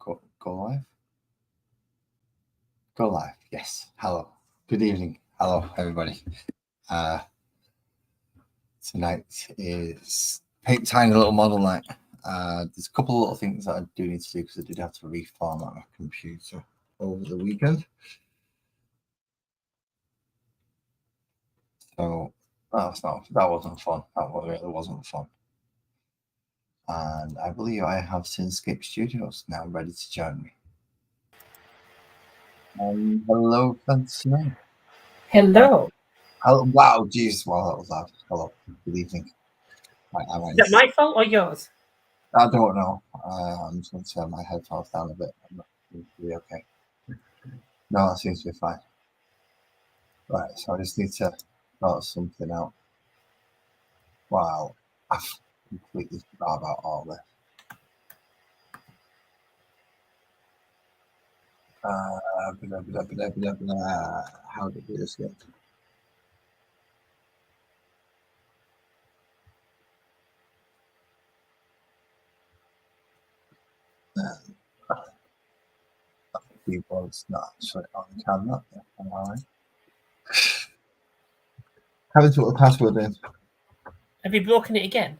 Go live. Go live. Yes. Hello. Good evening. Hello, everybody. Tonight is Paint Tiny Little Model Night. There's a couple of little things that I do need to do because I did have to reformat my computer over the weekend. So that wasn't fun. That really wasn't fun. And I believe I have Synscape Studios now ready to join me. Hello, Fancy. Hello. Wow, geez, wow, that was loud. Hello, good evening. Is that my fault or yours? I don't know. I'm just going to turn my headphones down a bit. Seems to be okay. No, that seems to be fine. Right, so I just need to sort something out. Wow, I've completely forgot about all this. How did this get? Keyboard's not showing on the camera. All right. Haven't put the password in. Have you broken it again?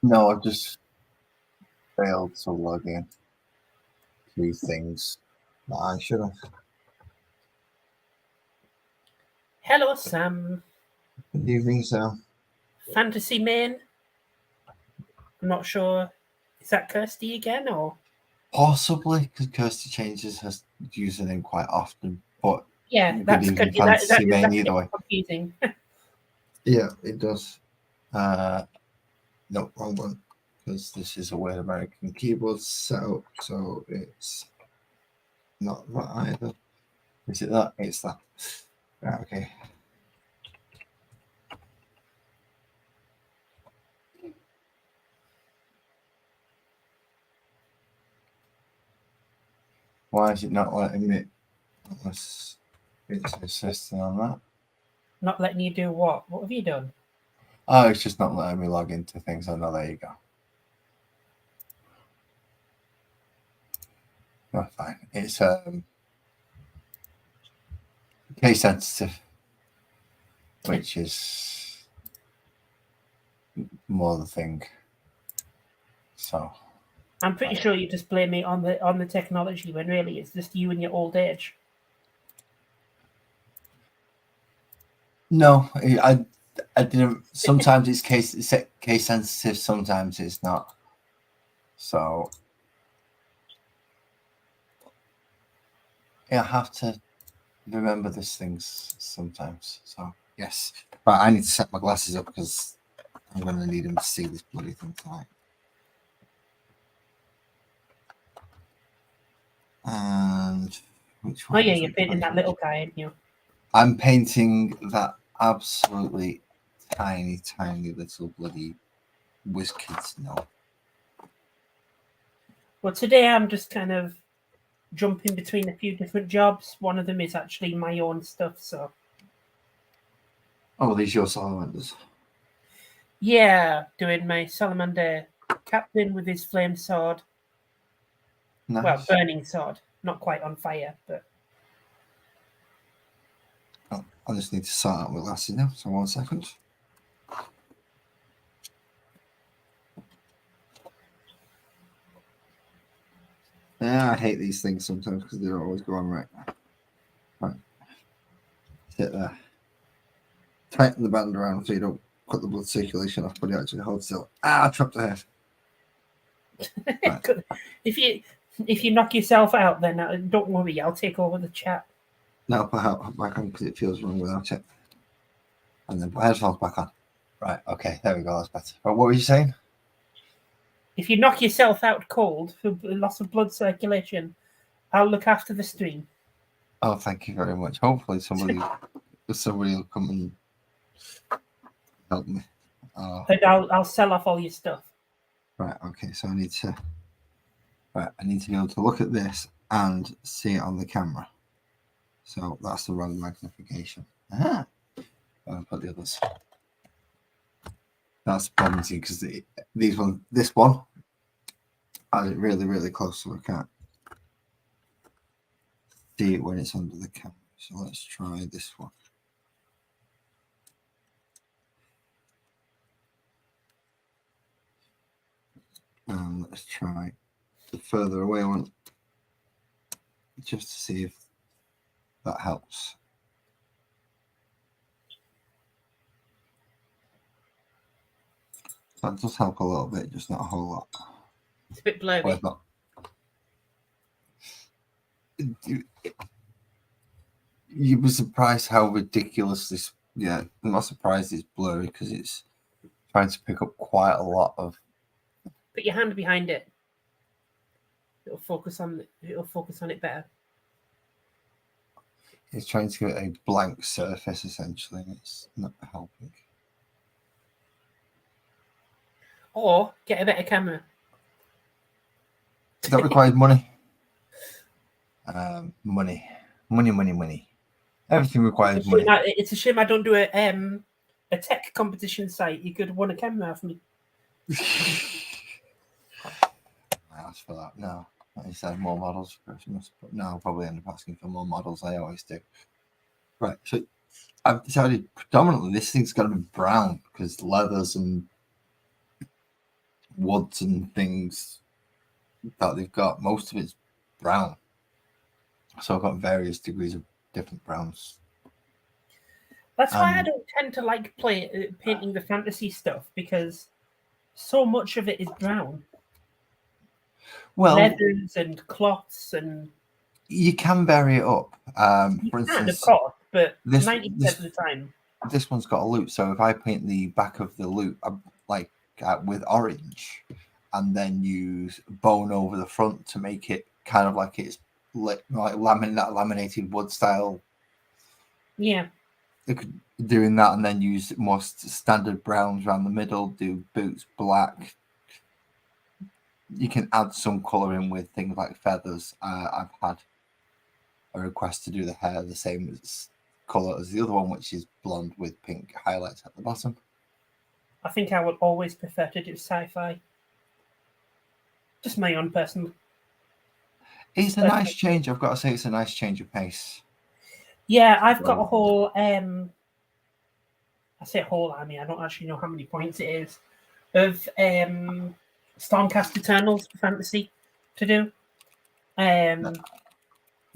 No, I've just failed to log in. Two things that I should have. Hello, Sam. Good evening, Sam. Fantasy Main. I'm not sure. Is that Kirsty again, or possibly because Kirsty changes her username quite often? But yeah, that's good. Fantasy Main either way. Confusing. Yeah, it does. No, wrong one. Because this is a weird American keyboard setup, so it's not that either. Is it that? It's that. Right, okay. Why is it not letting me? Unless it's insisting on that. Not letting you do what? What have you done? Oh, it's just not letting me log into things. Oh, no, there you go. Oh, fine. It's case sensitive, which is more the thing. So I'm pretty sure you just blame me on the technology when really it's just you and your old age. No, I didn't. Sometimes it's case sensitive. Sometimes it's not. So yeah, I have to remember these things sometimes. So yes, but I need to set my glasses up because I'm going to need them to see this bloody thing tonight. And which one? Oh yeah, you're painting that little guy, aren't you? I'm painting that absolutely tiny little bloody WizKids gnome. Well, today I'm just kind of jumping between a few different jobs. One of them is actually my own stuff, so. Oh, these your salamanders? Yeah, doing my salamander captain with his flame sword. Nice. Well, burning sword, not quite on fire, but. Oh, I just need to sort out my glasses now. So 1 second. Yeah, I hate these things sometimes because they don't always go on right. Right. Sit there. Tighten the band around so you don't cut the blood circulation off, but you actually hold still. I chopped the head. Right. If you knock yourself out, then don't worry, I'll take over the chat. No, put it back on because it feels wrong without it. And then put headphones back on. Right, okay, there we go, that's better. But what were you saying? If you knock yourself out cold for loss of blood circulation, I'll look after the stream. Oh, thank you very much. Hopefully somebody will come and help me. But I'll sell off all your stuff. Right, okay, so I need to be able to look at this and see it on the camera. So that's the wrong magnification. I'll put the others. That's the problem, see, because this one has it really, really close, so I can't see it when it's under the camera. So let's try this one. And let's try the further away one, just to see if that helps. That does help a little bit, just not a whole lot. It's a bit blurry. You were surprised how ridiculous this. Yeah, I'm not surprised it's blurry because it's trying to pick up quite a lot of. Put your hand behind it. It'll focus on it better. It's trying to get a blank surface essentially, and it's not helping. Or get a better camera. That requires money. Money. Everything requires money. It's a shame I don't do a tech competition site. You could have won a camera off me. I asked for that. No, I said more models for Christmas, but now I'll probably end up asking for more models. I always do. Right, so I've decided predominantly this thing's got to be brown because leathers and woods and things that they've got, most of it's brown. So I've got various degrees of different browns. That's why I don't tend to like painting the fantasy stuff, because so much of it is brown. Well, leathers and cloths, and you can vary it up. For instance, of course, but 90% of the time, this one's got a loop. So if I paint the back of the loop with orange, and then use bone over the front to make it kind of like it's like laminated wood style. Yeah. Doing that, and then use more standard browns around the middle, do boots black. You can add some colour in with things like feathers. I've had a request to do the hair the same as colour as the other one, which is blonde with pink highlights at the bottom. I think I would always prefer to do sci-fi. Just my own personal. It's a nice change. I've got to say, it's a nice change of pace. Yeah, I've got a whole. I say whole. I mean, I don't actually know how many points it is of Stormcast Eternals for fantasy to do.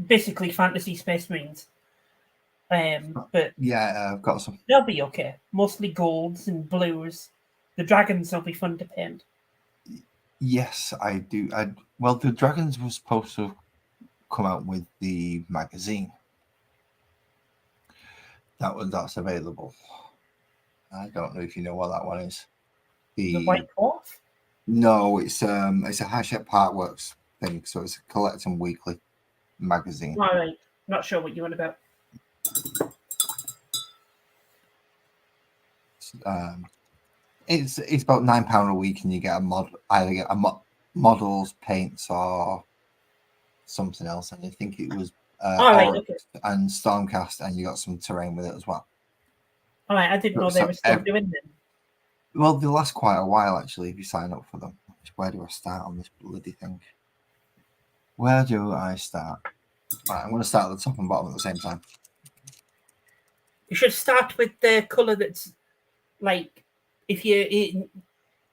Basically, fantasy Space Marines. But yeah, I've got some. They'll be okay. Mostly golds and blues. The dragons will be fun to paint. Yes, I do. Well, the dragons were supposed to come out with the magazine. That's available. I don't know if you know what that one is. The White Dwarf? No, it's a Hachette Partworks thing, so it's a collect them weekly magazine. All right, not sure what you want about. It's about £9 a week, and you get either get models, paints, or something else. And I think it was okay. And Stormcast, and you got some terrain with it as well. All right, I didn't know they were still doing them. Well, they last quite a while actually if you sign up for them. Where do I start on this bloody thing? Where do I start? Right, I'm going to start at the top and bottom at the same time. You should start with the colour that's like, I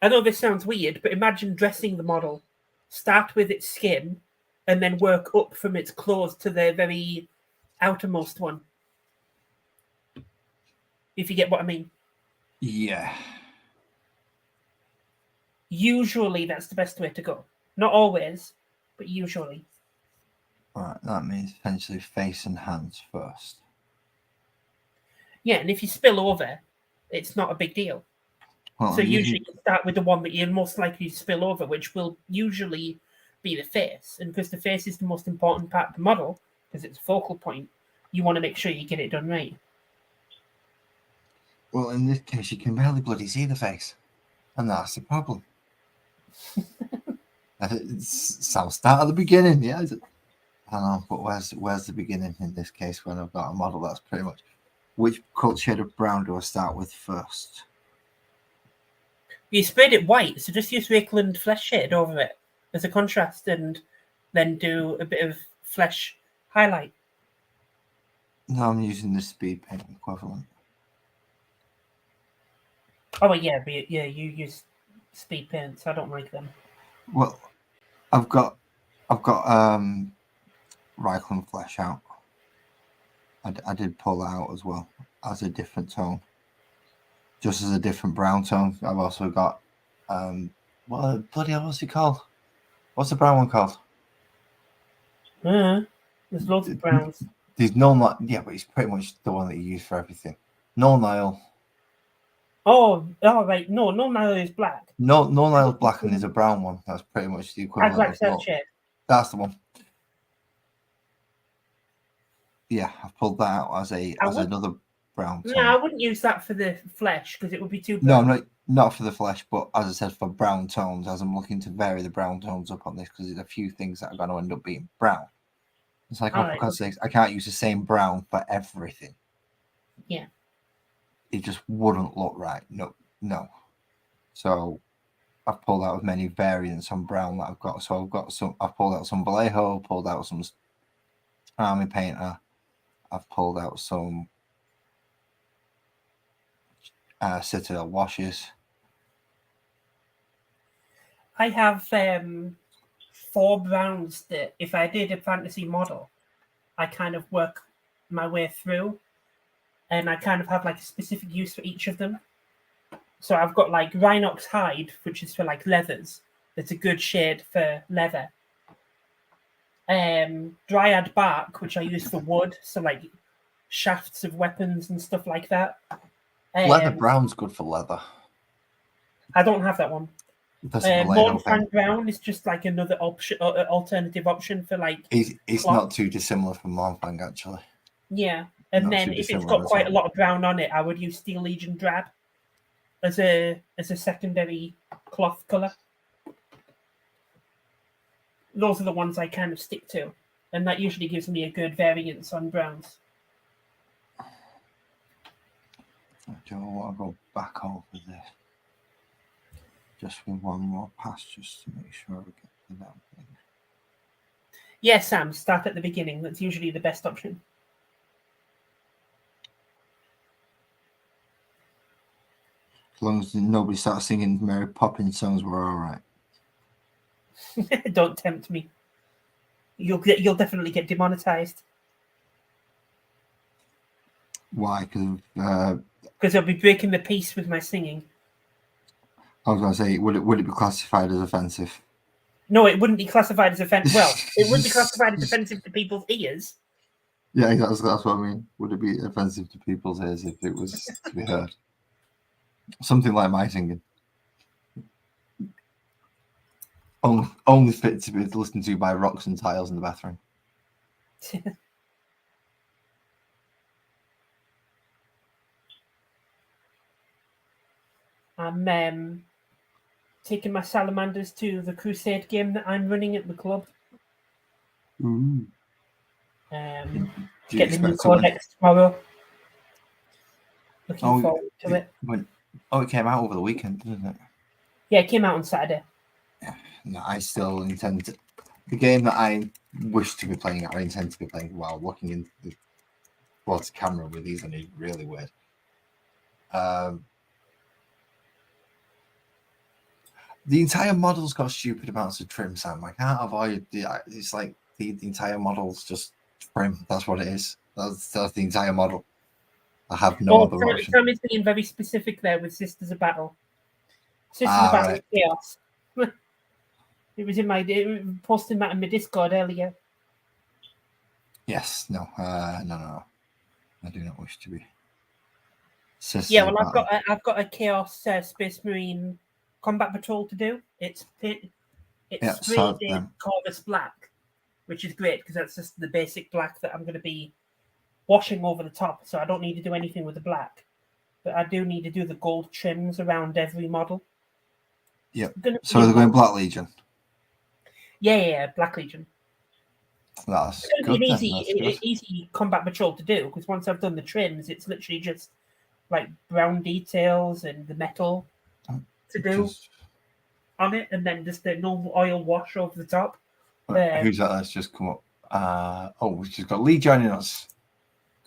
know this sounds weird, but imagine dressing the model. Start with its skin and then work up from its clothes to the very outermost one. If you get what I mean. Yeah. Usually that's the best way to go. Not always, but usually. Right, that means essentially face and hands first. Yeah, and if you spill over, it's not a big deal. Well, so usually you start with the one that you're most likely to spill over, which will usually be the face. And because the face is the most important part of the model, because it's a focal point, you want to make sure you get it done right. Well, in this case, you can barely bloody see the face. And that's the problem. So start at the beginning, yeah. I know, but where's the beginning in this case when I've got a model that's pretty much... Which shade of brown do I start with first? You sprayed it white, so just use Rakeland flesh shade over it as a contrast, and then do a bit of flesh highlight. No, I'm using the speed paint equivalent. Oh yeah, but yeah, you use speed paints. I don't like them. Well, I've got Reichland Flesh out. I did pull that out as well as a different tone, just as a different brown tone. I've also got what bloody hell was it called? What's the brown one called? There's loads of browns. There's no, yeah, but it's pretty much the one that you use for everything. No Nile. Oh, right. No Nile is black. No Nile black, and there's a brown one. That's pretty much the equivalent. Black shade. That's the one. Yeah, I've pulled that out as another brown tone. No, I wouldn't use that for the flesh because it would be too brown. No, not for the flesh, but as I said, for brown tones, as I'm looking to vary the brown tones up on this, because there's a few things that are going to end up being brown. It's like, for God's sakes, I can't use the same brown for everything. Yeah. It just wouldn't look right. No. So I've pulled out as many variants on brown that I've got. So I've pulled out some Vallejo, pulled out some Army Painter, I've pulled out some Citadel washes. I have 4 browns that if I did a fantasy model, I kind of work my way through, and I kind of have like a specific use for each of them. So I've got like Rhinox Hide, which is for like leathers. It's a good shade for leather. Dryad Bark, which I use for wood, so like shafts of weapons and stuff like that. Leather brown's good for leather. I don't have that one. Mournfang Brown is just like another option, alternative option for like. It's not too dissimilar from Mournfang actually. Yeah, and not then if it's got quite a lot of brown on it, I would use Steel Legion Drab as a secondary cloth color. Those are the ones I kind of stick to, and that usually gives me a good variance on browns. I don't want to go back over this. Just with one more pass, just to make sure we get the damn thing. Yeah, Sam, start at the beginning. That's usually the best option. As long as nobody starts singing Mary Poppins songs, we're all right. Don't tempt me. You'll definitely get demonetized. Why? Because I'll be breaking the peace with my singing. I was going to say, would it be classified as offensive? No, it wouldn't be classified as offensive. Well, it would be classified as offensive to people's ears. Yeah, that's what I mean. Would it be offensive to people's ears if it was to be heard? Something like my singing. Only fit to be listened to by rocks and tiles in the bathroom. I'm taking my salamanders to the Crusade game that I'm running at the club. Ooh. Get the new codex tomorrow. Looking forward to it. It came out over the weekend, didn't it? Yeah, it came out on Saturday. Yeah, no, I still intend to. The game that I wish to be playing, I intend to be playing while looking towards the camera with these, and it's really weird. The entire model's got stupid amounts of trim, Sam. I can't avoid it's like the entire model's just trim. That's what it is. That's the entire model. I have no other option. Sam is being very specific there with Sisters of Battle. Sisters of Battle is chaos. It was in my posting that in my Discord earlier. Yes, no. I do not wish to be. Sisters I've got a Chaos Space Marine combat patrol to do. It's sprayed in Corvus Black, which is great because that's just the basic black that I'm going to be washing over the top, so I don't need to do anything with the black. But I do need to do the gold trims around every model. Yep. So they're going Black Legion? Yeah, Black Legion. That's it's going to be an easy combat patrol to do, because once I've done the trims, it's literally just like brown details and the metal to do on it, and then just the normal oil wash over the top. Who's that? That's just come up. We've just got Lee joining us.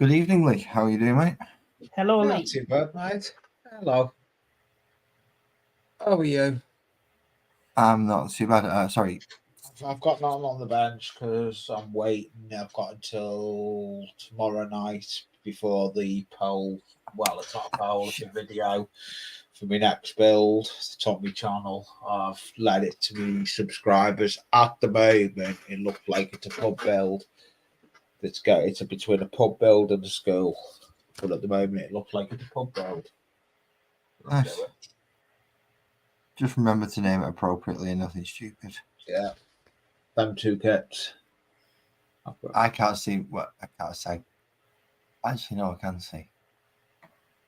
Good evening, Lee. How are you doing, mate? Hello, Not Lee. too bad, mate. Hello. How are you? I'm not too bad. Sorry. I've got nothing on the bench because I'm waiting. I've got until tomorrow night before the poll. Well, it's not a poll, it's a video for my next build. It's on my channel. I've let it to my subscribers. At the moment, it looks like it's a pub build. It's between a pub build and a school. But at the moment, it looks like it's a pub build. Nice. Just remember to name it appropriately and nothing stupid. Yeah. Them two kits. I can't see what I can't say. Actually, no, I can see.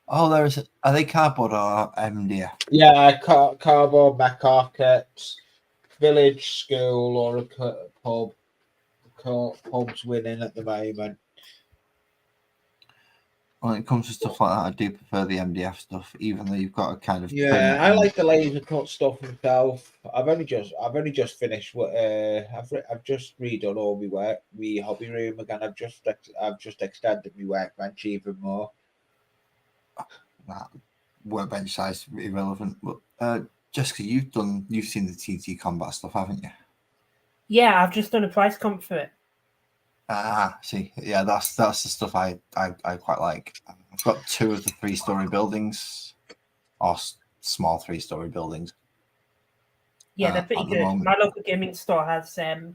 Oh, are they cardboard or MDF? Yeah, cardboard mech kits, village, school, or a pub. The pub's winning at the moment. When it comes to stuff like that, I do prefer the MDF stuff, even though you've got a kind of Yeah, I like the laser cut stuff myself. I've only just finished what I've just redone all my work, my hobby room again. I've just extended my workbench even more. that workbench size irrelevant. But Jessica, you've seen the TT combat stuff, haven't you? Yeah, I've just done a price comp for it. See, yeah, that's the stuff I quite like. I've got 2 of the 3-story buildings, or small 3-story buildings. Yeah, they're pretty good. Moment. My local gaming store has a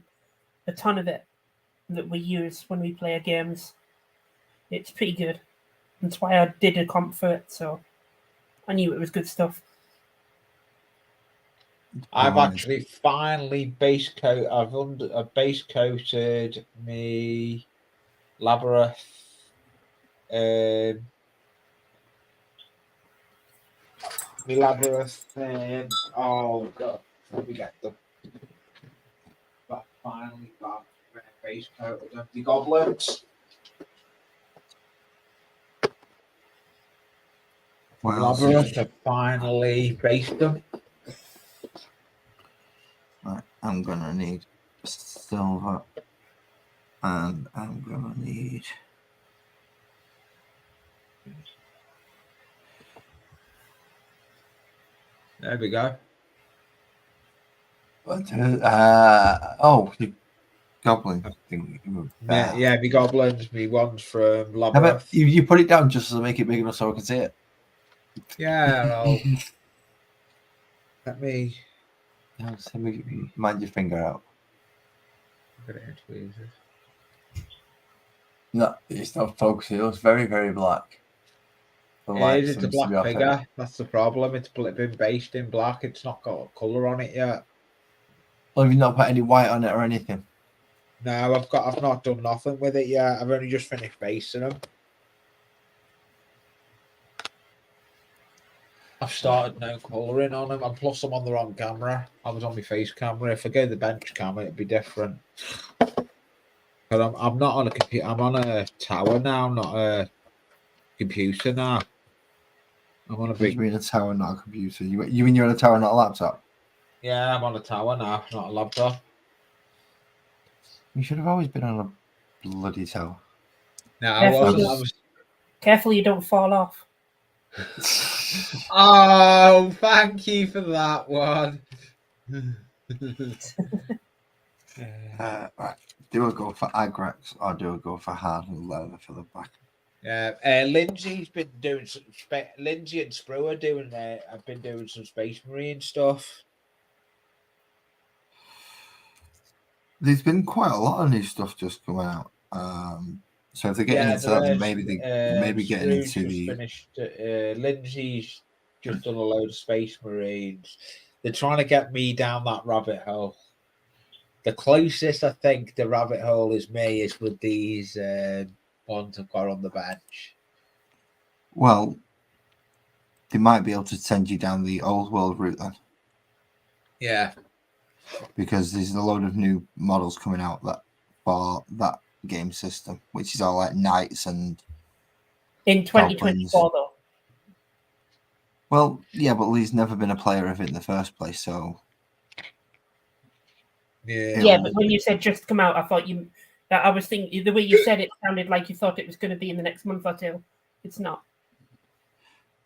ton of it that we use when we play games. It's pretty good. That's why I did a comp for it, so I knew it was good stuff. I've actually finally base coated me Labyrinth. Me Labyrinth. Oh god, let me get them. But finally got base coated of the goblins. Labyrinth have finally based them. Right, I'm gonna need silver, and I'm gonna need. There we go. The goblin thing. Yeah, me goblins, me ones from Labyrinth. You put it down just to make it big enough so I can see it. Yeah, let me. Mind your finger out. Get it into easy. No, it's not focusing. It looks very, very black. It's a black figure. That's the problem. It's been based in black. It's not got a colour on it yet. Well, have you not put any white on it or anything? No, I've not done nothing with it yet. I've only just finished basing them. I've started no colouring on them, and plus I'm on the wrong camera. I was on my face camera. If I go the bench camera, it'd be different. But I'm not on a computer. I'm on a tower now, not a computer now. I'm on a big. You're in a tower, not a computer. You mean you're on a tower, not a laptop? Yeah, I'm on a tower now, not a laptop. You should have always been on a bloody tower. No, I wasn't. Careful you don't fall off. Oh, thank you for that one. Right. Do I go for Agrax or do I go for hardened leather for the back? Yeah, Lindsay's been doing some. Lindsay and Sprue are doing. I've been doing some Space Marine stuff. There's been quite a lot of new stuff just coming out. So if they're getting into that, then maybe getting into the. Finished. Lindsay's just done a load of Space Marines. They're trying to get me down that rabbit hole. The closest I think the rabbit hole is me is with these ones I've got on the bench. Well, they might be able to send you down the old world route then. Yeah. Because there's a load of new models coming out for that game system, which is all like knights and in 2024 though. Well, yeah, but Lee's never been a player of it in the first place, so yeah. Yeah, but when you said just come out, I thought I was thinking the way you said it sounded like you thought it was going to be in the next month or two. It's not.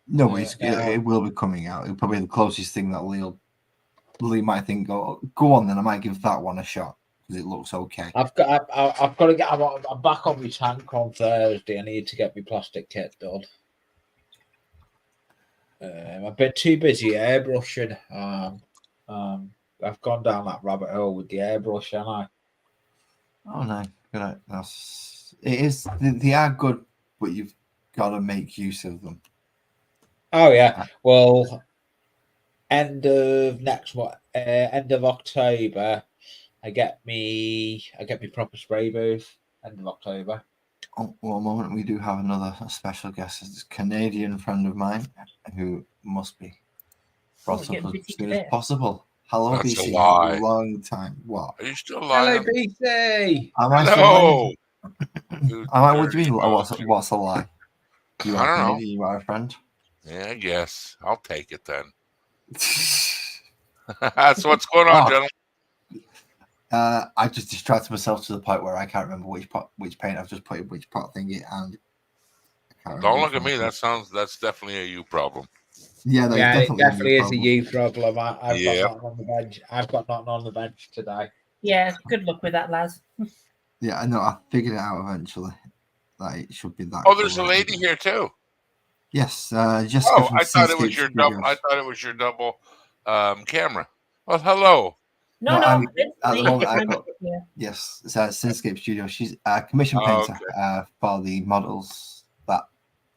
No, it will be coming out. It'll probably be the closest thing that Lee might think. Go on, then I might give that one a shot because it looks okay. I've got to get. I'm back on my tank on Thursday. I need to get my plastic kit done. I'm a bit too busy airbrushing. I've gone down that rabbit hole with the airbrush, haven't I? Oh no, good. It is. They are good, but you've got to make use of them. Oh yeah. Well, end of next month, end of October, I get me proper spray booth. End of October. Oh, one moment, we do have a special guest. It's a Canadian friend of mine who must be brought up as soon as possible. Hello, That's BC. a lie. Long time. What? Are you still lying? Hello, BC. Am I still lying? What do you mean? What's a lie? You are Canadian. You are a friend. Yeah, I guess. I'll take it then. That's what's going on, gentlemen. I just distracted myself to the point where I can't remember which paint I've just put in which pot thingy, and don't look at me. That's definitely a you problem. Yeah, it definitely is a you problem. I've got nothing on the bench. I've got nothing on the bench today. Yeah, good luck with that, lads. Yeah, I know. I figured it out eventually. That it should be that. Oh, there's a lady here too. Yes, Jessica. Oh, I thought it was your double. I thought it was your double camera. Well, hello. No. At the moment, I've got yes. It's Cinescape Studio. She's a commission painter for the models that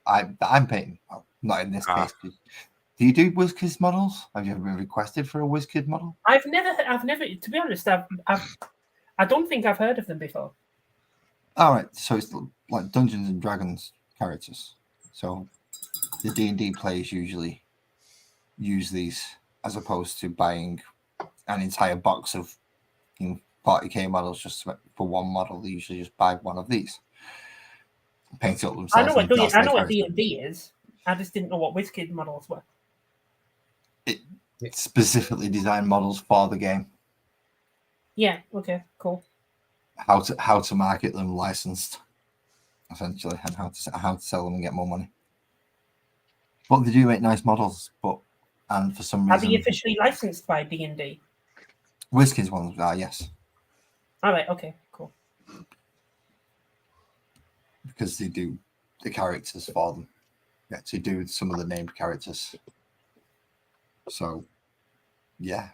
I'm painting. Well, not in this case. Do you do WizKids models? Have you ever been requested for a WizKid model? I've never. To be honest, I don't think I've heard of them before. All right, so it's like Dungeons and Dragons characters. So the D&D players usually use these as opposed to buying an entire box of 40k models just for one model. They usually just buy one of these, paint it up themselves. I know what D&D is. I just didn't know what WizKid models were. It specifically designed models for the game. Yeah. Okay. Cool. How to market them licensed, essentially, and how to sell them and get more money. But they do make nice models. And for some reason, are they officially licensed by D&D? WizKids ones are, yes. All right. Okay. Cool. Because they do the characters for them. They actually do some of the named characters. So, yeah.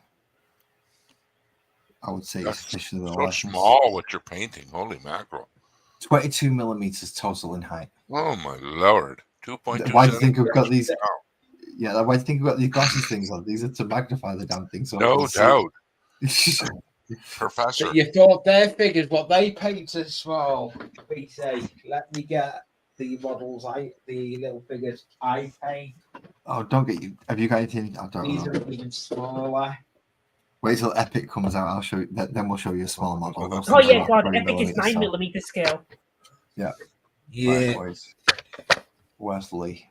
I would say it's officially so small what you're painting. Holy mackerel. 22 millimeters total in height. Oh, my Lord. 2.2. Why do you think we've got these? Yeah, why do you think we've got these glasses things on? These are to magnify the damn thing. So no doubt. Professor. But you thought their figures, what they paint as small. BC, let me get the models, the little figures I paint. Oh, don't get you. Have you got anything? I don't know. These are even smaller. Wait till Epic comes out. I'll show you. Then we'll show you a small model. Oh yeah, God! Epic is 9mm scale. Yeah. Yeah. Right, where's Lee?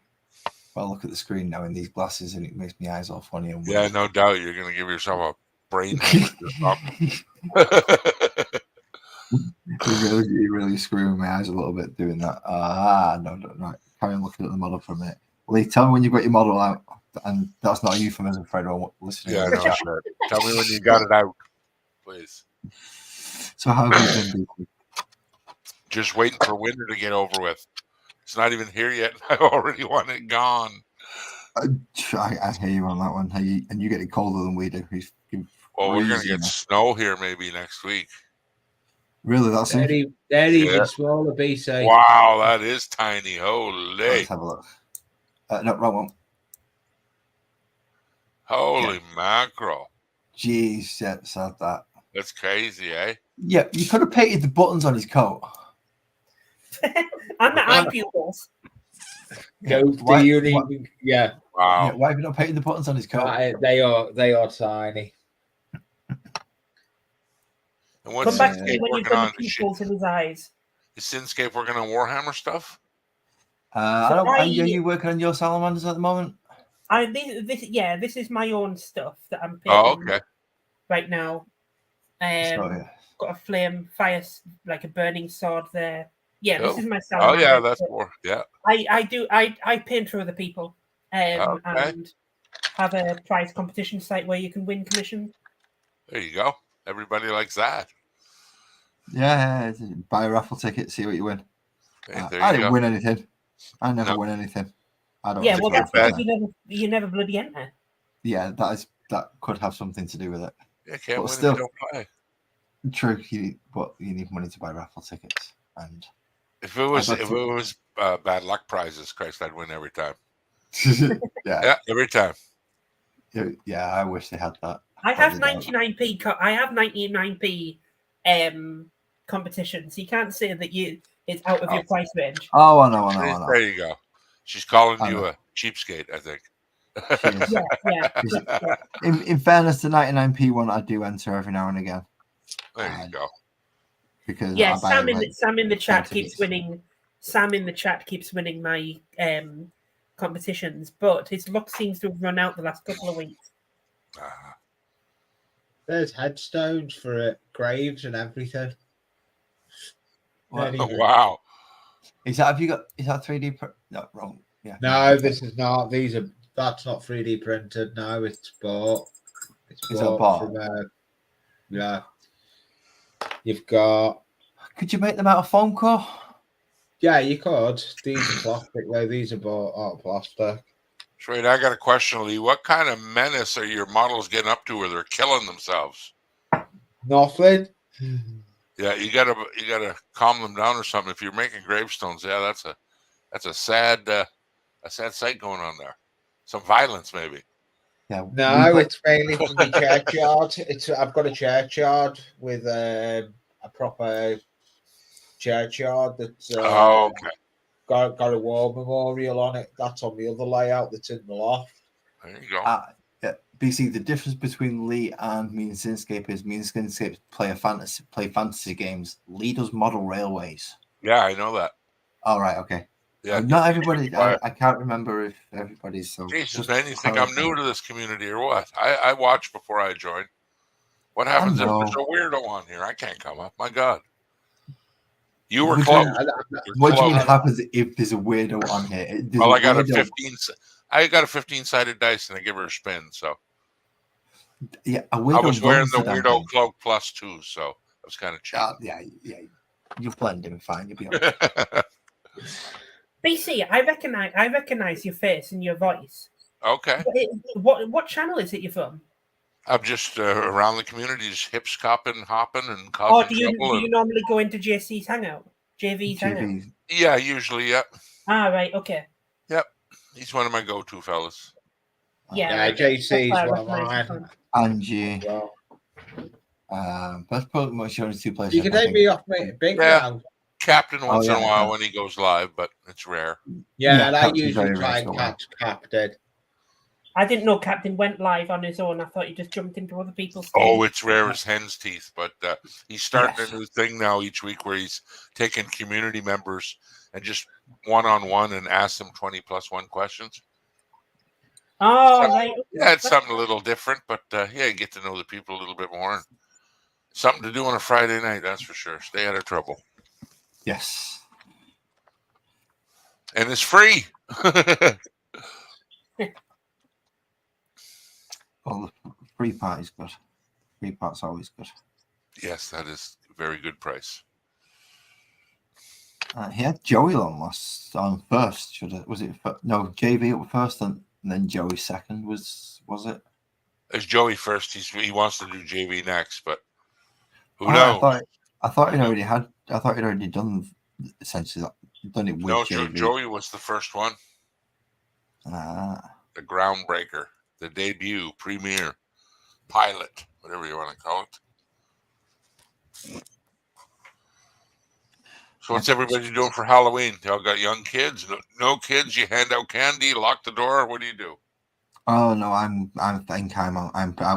Well, look at the screen now in these glasses, and it makes my eyes all funny. And yeah, no doubt you're going to give yourself a brain. You're really screwing my eyes a little bit doing that. No, right. Carry on looking at the model for a minute. Lee, tell me when you've got your model out, and that's not a euphemism for everyone listening. Yeah, no, sure. Tell me when you got it out, please. So how have you been, BC? Just waiting for winter to get over with. It's not even here yet. I already want it gone. I hear you on that one. And you getting colder than we do. Well, we're going to get snow here maybe next week. Really? That's they're even smaller, BC. Wow, that is tiny. Holy. Let's have a look. No, wrong one. Holy mackerel. Jeez, yeah, said that. That's crazy, eh? Yeah, you could have painted the buttons on his coat. And the eye pupils. Yeah. Wow. Yeah, why have you not painted the buttons on his coat? They are tiny. And what's Come back to Cinescape me when you've working done on? the pupils in his eyes. Is Cinescape working on Warhammer stuff? Are you working on your salamanders at the moment? This is my own stuff that I'm painting Oh, okay. right now. got a flame fire, like a burning sword there. Yeah, this is my Oh salamander. yeah, that's more. Yeah. I paint for other people, Okay. and have a prize competition site where you can win commission. There you go. Everybody likes that. Yeah, buy a raffle ticket, see what you win. Hey, there I you didn't go. win anything. I never No. win anything. I don't. Yeah, really well, care that's for because that. you never bloody enter. Yeah, that could have something to do with it. You can't But win still- if you don't play. True, but you need money to buy raffle tickets, and If it was got bad luck prizes, Christ, I'd win every time. yeah, Yeah, every time. yeah. I wish they had that. I but have they don't. 99p. I have 99p competition, so you can't say that it's out of your price range. Oh, I know. There you go. She's calling I you know. a cheapskate, I think. She is. Yeah. In fairness, the 99p one I do enter every now and again. There you go. Because Yeah, I buy, Sam in the chat tickets. keeps winning. Sam in the chat keeps winning my competitions, but his luck seems to have run out the last couple of weeks. There's headstones for it, graves and everything. What? Oh, wow. Is that 3D? No, wrong. Yeah. No, this is not. That's not 3D printed. No, it's bought. It's bought from. Yeah. You've got. Could you make them out of foam core? Yeah, you could. These are plastic though. These are bought out of plastic. Wait, I got a question, Lee. What kind of menace are your models getting up to where they're killing themselves? Nothing. Yeah, you gotta calm them down or something. If you're making gravestones, yeah, that's a sad sight going on there. Some violence, maybe. Yeah. No, it's mainly from the churchyard. I've got a churchyard with a proper churchyard that's Okay. got a war memorial on it. That's on the other layout that's in the loft. There you go. Yeah. BC, the difference between Lee and me and Sinscape is me and Sinscape play fantasy games. Lee does model railways. Yeah, I know that. All right, okay. Yeah, not everybody. I can't remember if everybody's so. Jesus, man, you think I'm new to this community or what? I watch before I join. What happens if there's a weirdo on here? I can't come up. My God. You were close. What do you mean happens if there's a weirdo on here? Well, I got a 15. I got a 15-sided dice and I give her a spin. So yeah, I was wearing the weirdo cloak +2, so I was kind of cheap. Yeah. You blend in fine. You'll be all right. BC, I recognize your face and your voice. Okay. What channel is it you're from? I'm just around the community, just hips hopping and causing trouble. Do you normally go into JC's hangout? JV's hangout? Yeah, usually, yeah. Ah, right, okay. Yep. He's one of my go-to fellas. Yeah, JC's one of mine. Angie. That's probably much the only two places. You can take me off me big now. Captain once in a while when he goes live, but it's rare. Yeah, and I usually try and catch Captain. I didn't know Captain went live on his own. I thought he just jumped into other people's. Oh, it's rare as hen's teeth, but he's starting a new thing now each week where he's taking community members and just one-on-one and ask them 20+1 questions. Oh, right. Yeah, it's something a little different, but you get to know the people a little bit more. Something to do on a Friday night, that's for sure. Stay out of trouble. Yes. And it's free. Well, the free part is good. Free part's always good. Yes, that is a very good price. He had Joey on first. Was it? No, JV up first, and then Joey second. Was it? It's Joey first. He wants to do JV next, but who knows? I thought he'd already had. I thought he'd already done essentially done it with JV. Joey was the first one. The groundbreaker, the debut, premiere, pilot, whatever you want to call it. So what's everybody doing for Halloween? Y'all got young kids? No kids? You hand out candy? Lock the door? What do you do? Oh no, I'm out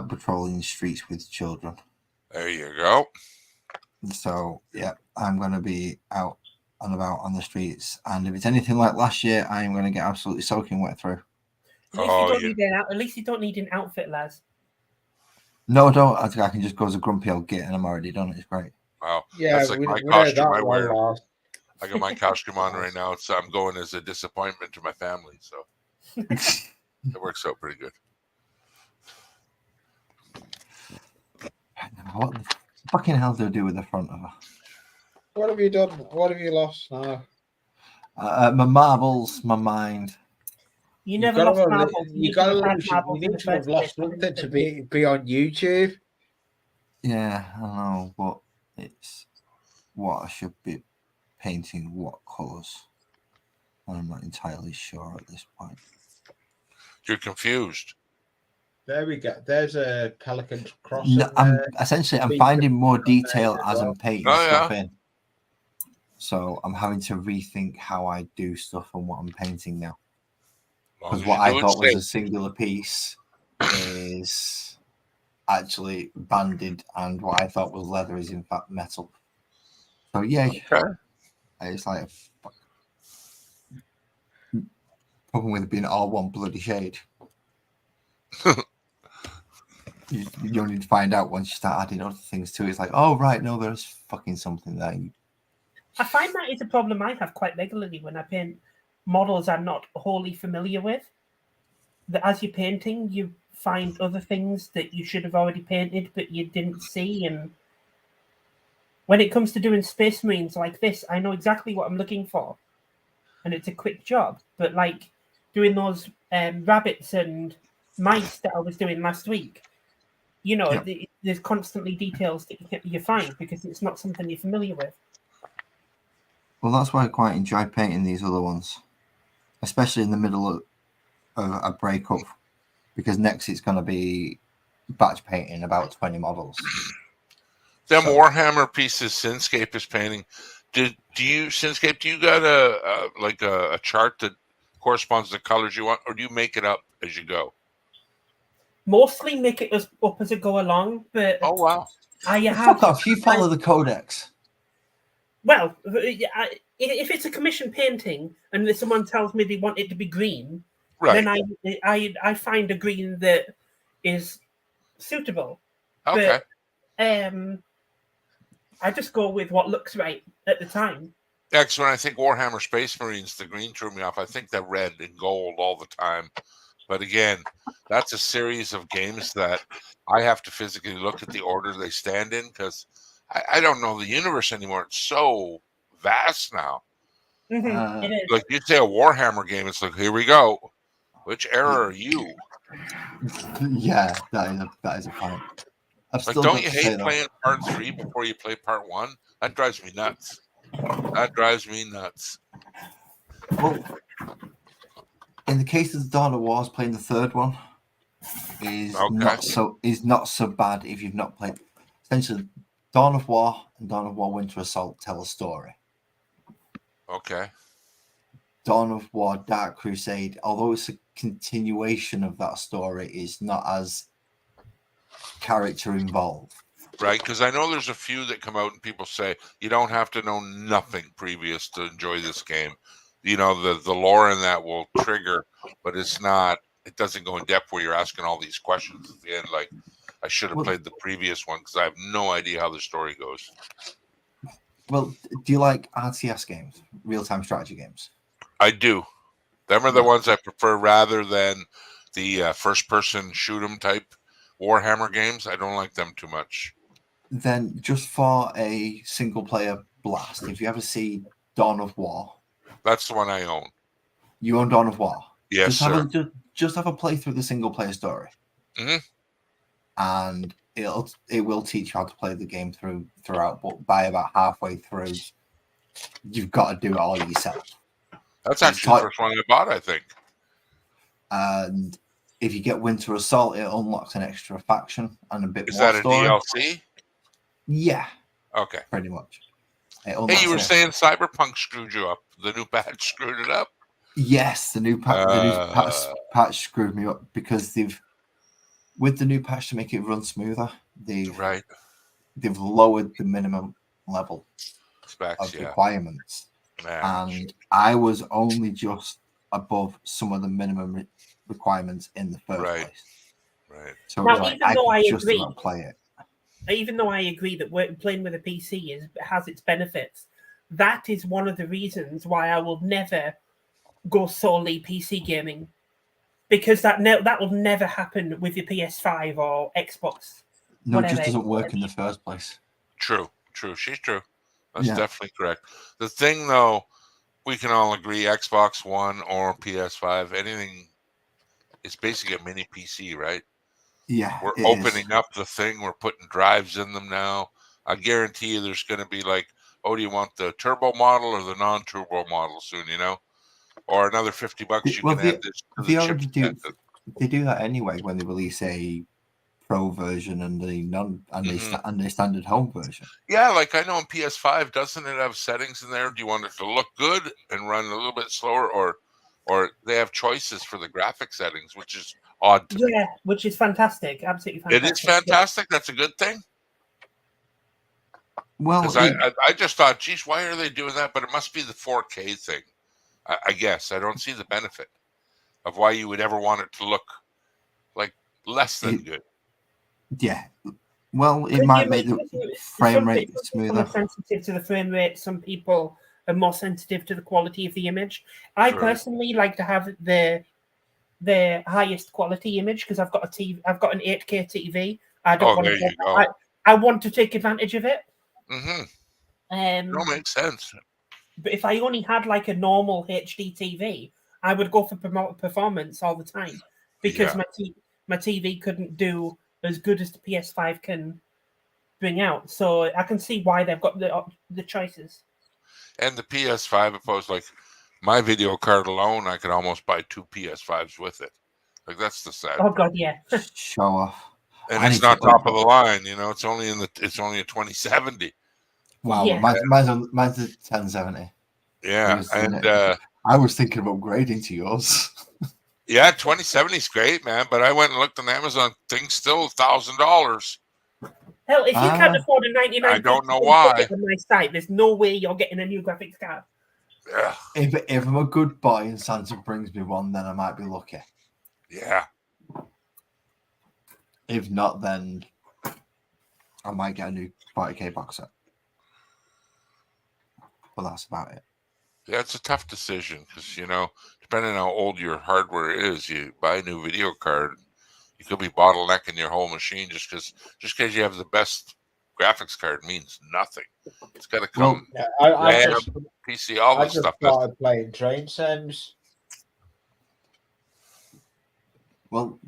patrolling the streets with children. There you go. So yeah, I'm gonna be out and about on the streets, and if it's anything like last year, I am gonna get absolutely soaking wet through. At least you don't need an outfit, lads. No, don't. I can just go as a grumpy old git and I'm already done. It's great. Wow. Yeah, That's like we my know costume that I one, wear. Lars. I got my costume on right now. I'm going as a disappointment to my family, so it works out pretty good. What the fucking hell do I do with the front of her? What have you done? What have you lost now? My marbles, my mind. You never lost marbles. You got to lose. You need to have lost something to be on YouTube. Yeah, I know, but it's what I should be painting, what colours. I'm not entirely sure at this point. You're confused. There we go. There's a pelican cross. No, I'm finding more detail as I'm painting stuff in. So I'm having to rethink how I do stuff and what I'm painting now. Because what I thought was a singular piece is actually banded, and what I thought was leather is in fact metal. So yeah, it's like a problem with it being all one bloody shade. You only find out once you start adding other things to it. It's like, oh right, no, there's fucking something there. I find that is a problem I have quite regularly when I paint models I'm not wholly familiar with. That as you're painting, you find other things that you should have already painted but you didn't see. And when it comes to doing Space Marines like this, I know exactly what I'm looking for, and it's a quick job. But like doing those rabbits and mice that I was doing last week, you know, there's constantly details that you find because it's not something you're familiar with. Well, that's why I quite enjoy painting these other ones, especially in the middle of a breakup, because next it's going to be batch painting about 20 models. Them Warhammer pieces Synscape is painting. Do you Synscape? Do you got a chart that corresponds to the colors you want, or do you make it up as you go? Mostly make it up as I go along, but oh wow, fuck off! You follow the codex. Well, if it's a commission painting and someone tells me they want it to be green, right. then I find a green that is suitable. Okay. But I just go with what looks right at the time. Yeah, because when I think Warhammer Space Marines, the green threw me off. I think the red and gold all the time. But again, that's a series of games that I have to physically look at the order they stand in because I don't know the universe anymore. It's so vast now. Mm-hmm. It is. Like you say a Warhammer game, it's like, here we go. Which era are you? Yeah, that is a point. Like, don't you hate playing part 3 before you play part 1? That drives me nuts. Well, in the case of the Dawn of Wars, playing the third one is not so bad if you've not played. Essentially, Dawn of War and Dawn of War Winter Assault tell a story. Okay. Dawn of War Dark Crusade, although it's a continuation of that story, is not as character involved. Right, because I know there's a few that come out and people say you don't have to know nothing previous to enjoy this game. You know, the lore in that will trigger, but it doesn't go in depth where you're asking all these questions at the end. Like, I should have played the previous one because I have no idea how the story goes. Well, do you like RTS games, real-time strategy games? I do. Them are the ones I prefer rather than the first-person shoot-'em type Warhammer games. I don't like them too much. Then just for a single-player blast, if you ever see Dawn of War... That's the one I own. You own Dawn of War? Yes, sir. Just have a play through the single-player story. Mm-hmm. And it will teach you how to play the game throughout, but by about halfway through, you've got to do it all yourself. That's actually the first one I bought, I think. And if you get Winter Assault, it unlocks an extra faction and a bit more story. Is that a DLC? Yeah. Okay. Pretty much. Hey, you were saying Cyberpunk screwed you up. The new patch screwed it up? Yes, the new patch screwed me up because with the new patch to make it run smoother, they've lowered the minimum level of requirements. And I was only just above some of the minimum requirements in the first place. Right. So Now, it was like, even I though could I just agree- about play it. Even though I agree that playing with a PC has its benefits, that is one of the reasons why I will never go solely PC gaming, because that will never happen with your PS5 or Xbox. No, it whatever. just doesn't work in the first place. True. She's true. That's Yeah. definitely correct. The thing, though, we can all agree Xbox One or PS5, anything, it's basically a mini PC, right? Yeah, We're it opening is. up the thing. We're putting drives in them now. I guarantee you there's going to be like, oh, do you want the turbo model or the non-turbo model soon, you know? Or another $50 you Well, can add this to they the already do. chipset. They do that anyway when they release a pro version and the and the standard home version. Yeah, like I know in PS5, doesn't it have settings in there? Do you want it to look good and run a little bit slower, or they have choices for the graphic settings, which is odd to me. Yeah, which is fantastic. Absolutely It fantastic. is fantastic. That's a good thing. Well, Because I just thought, geez, why are they doing that? But it must be the 4K thing. I guess I don't see the benefit of why you would ever want it to look like less than good. Yeah. Well, it might make the frame rate smoother. Some are sensitive to the frame rate. Some people are more sensitive to the quality of the image. I personally like to have the highest quality image because I've got a TV. I've got an 8K TV. I don't want to. I want to take advantage of it. No, makes sense. But if I only had like a normal HD TV, I would go for performance all the time because my TV couldn't do as good as the PS5 can bring out. So I can see why they've got the choices. And the PS5, opposed, like my video card alone, I could almost buy 2 PS5s with it. Like that's the sad. Oh God, yeah. Show off. And it's not top of the line, you know. It's only a 2070. Wow, Yeah. mine's a 1070. Yeah, I was thinking of upgrading to yours. Yeah, 2070 is great, man. But I went and looked on Amazon. Things still $1,000. Hell, if you can't afford a 99, I don't know why. On my site, there's no way you're getting a new graphics card. Yeah. If I'm a good boy and Santa brings me one, then I might be lucky. Yeah. If not, then I might get a new 40K box set. But that's about it. Yeah, it's a tough decision because, you know, depending on how old your hardware is, you buy a new video card, you could be bottlenecking your whole machine just because you have the best graphics card means nothing. It's got to come. I just PC, all this stuff. I just started playing Train Sims. Well,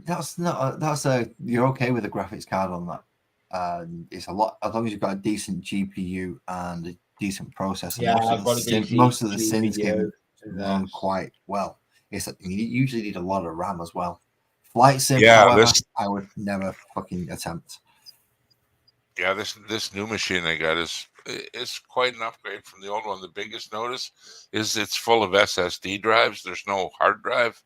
you're okay with a graphics card on that. It's a lot as long as you've got a decent GPU and a decent processor. Yeah, most of the Sims games run quite well. You usually need a lot of RAM as well. Flight Sim, however, I would never fucking attempt. Yeah, this new machine I got is quite an upgrade from the old one. The biggest notice is it's full of SSD drives. There's no hard drive,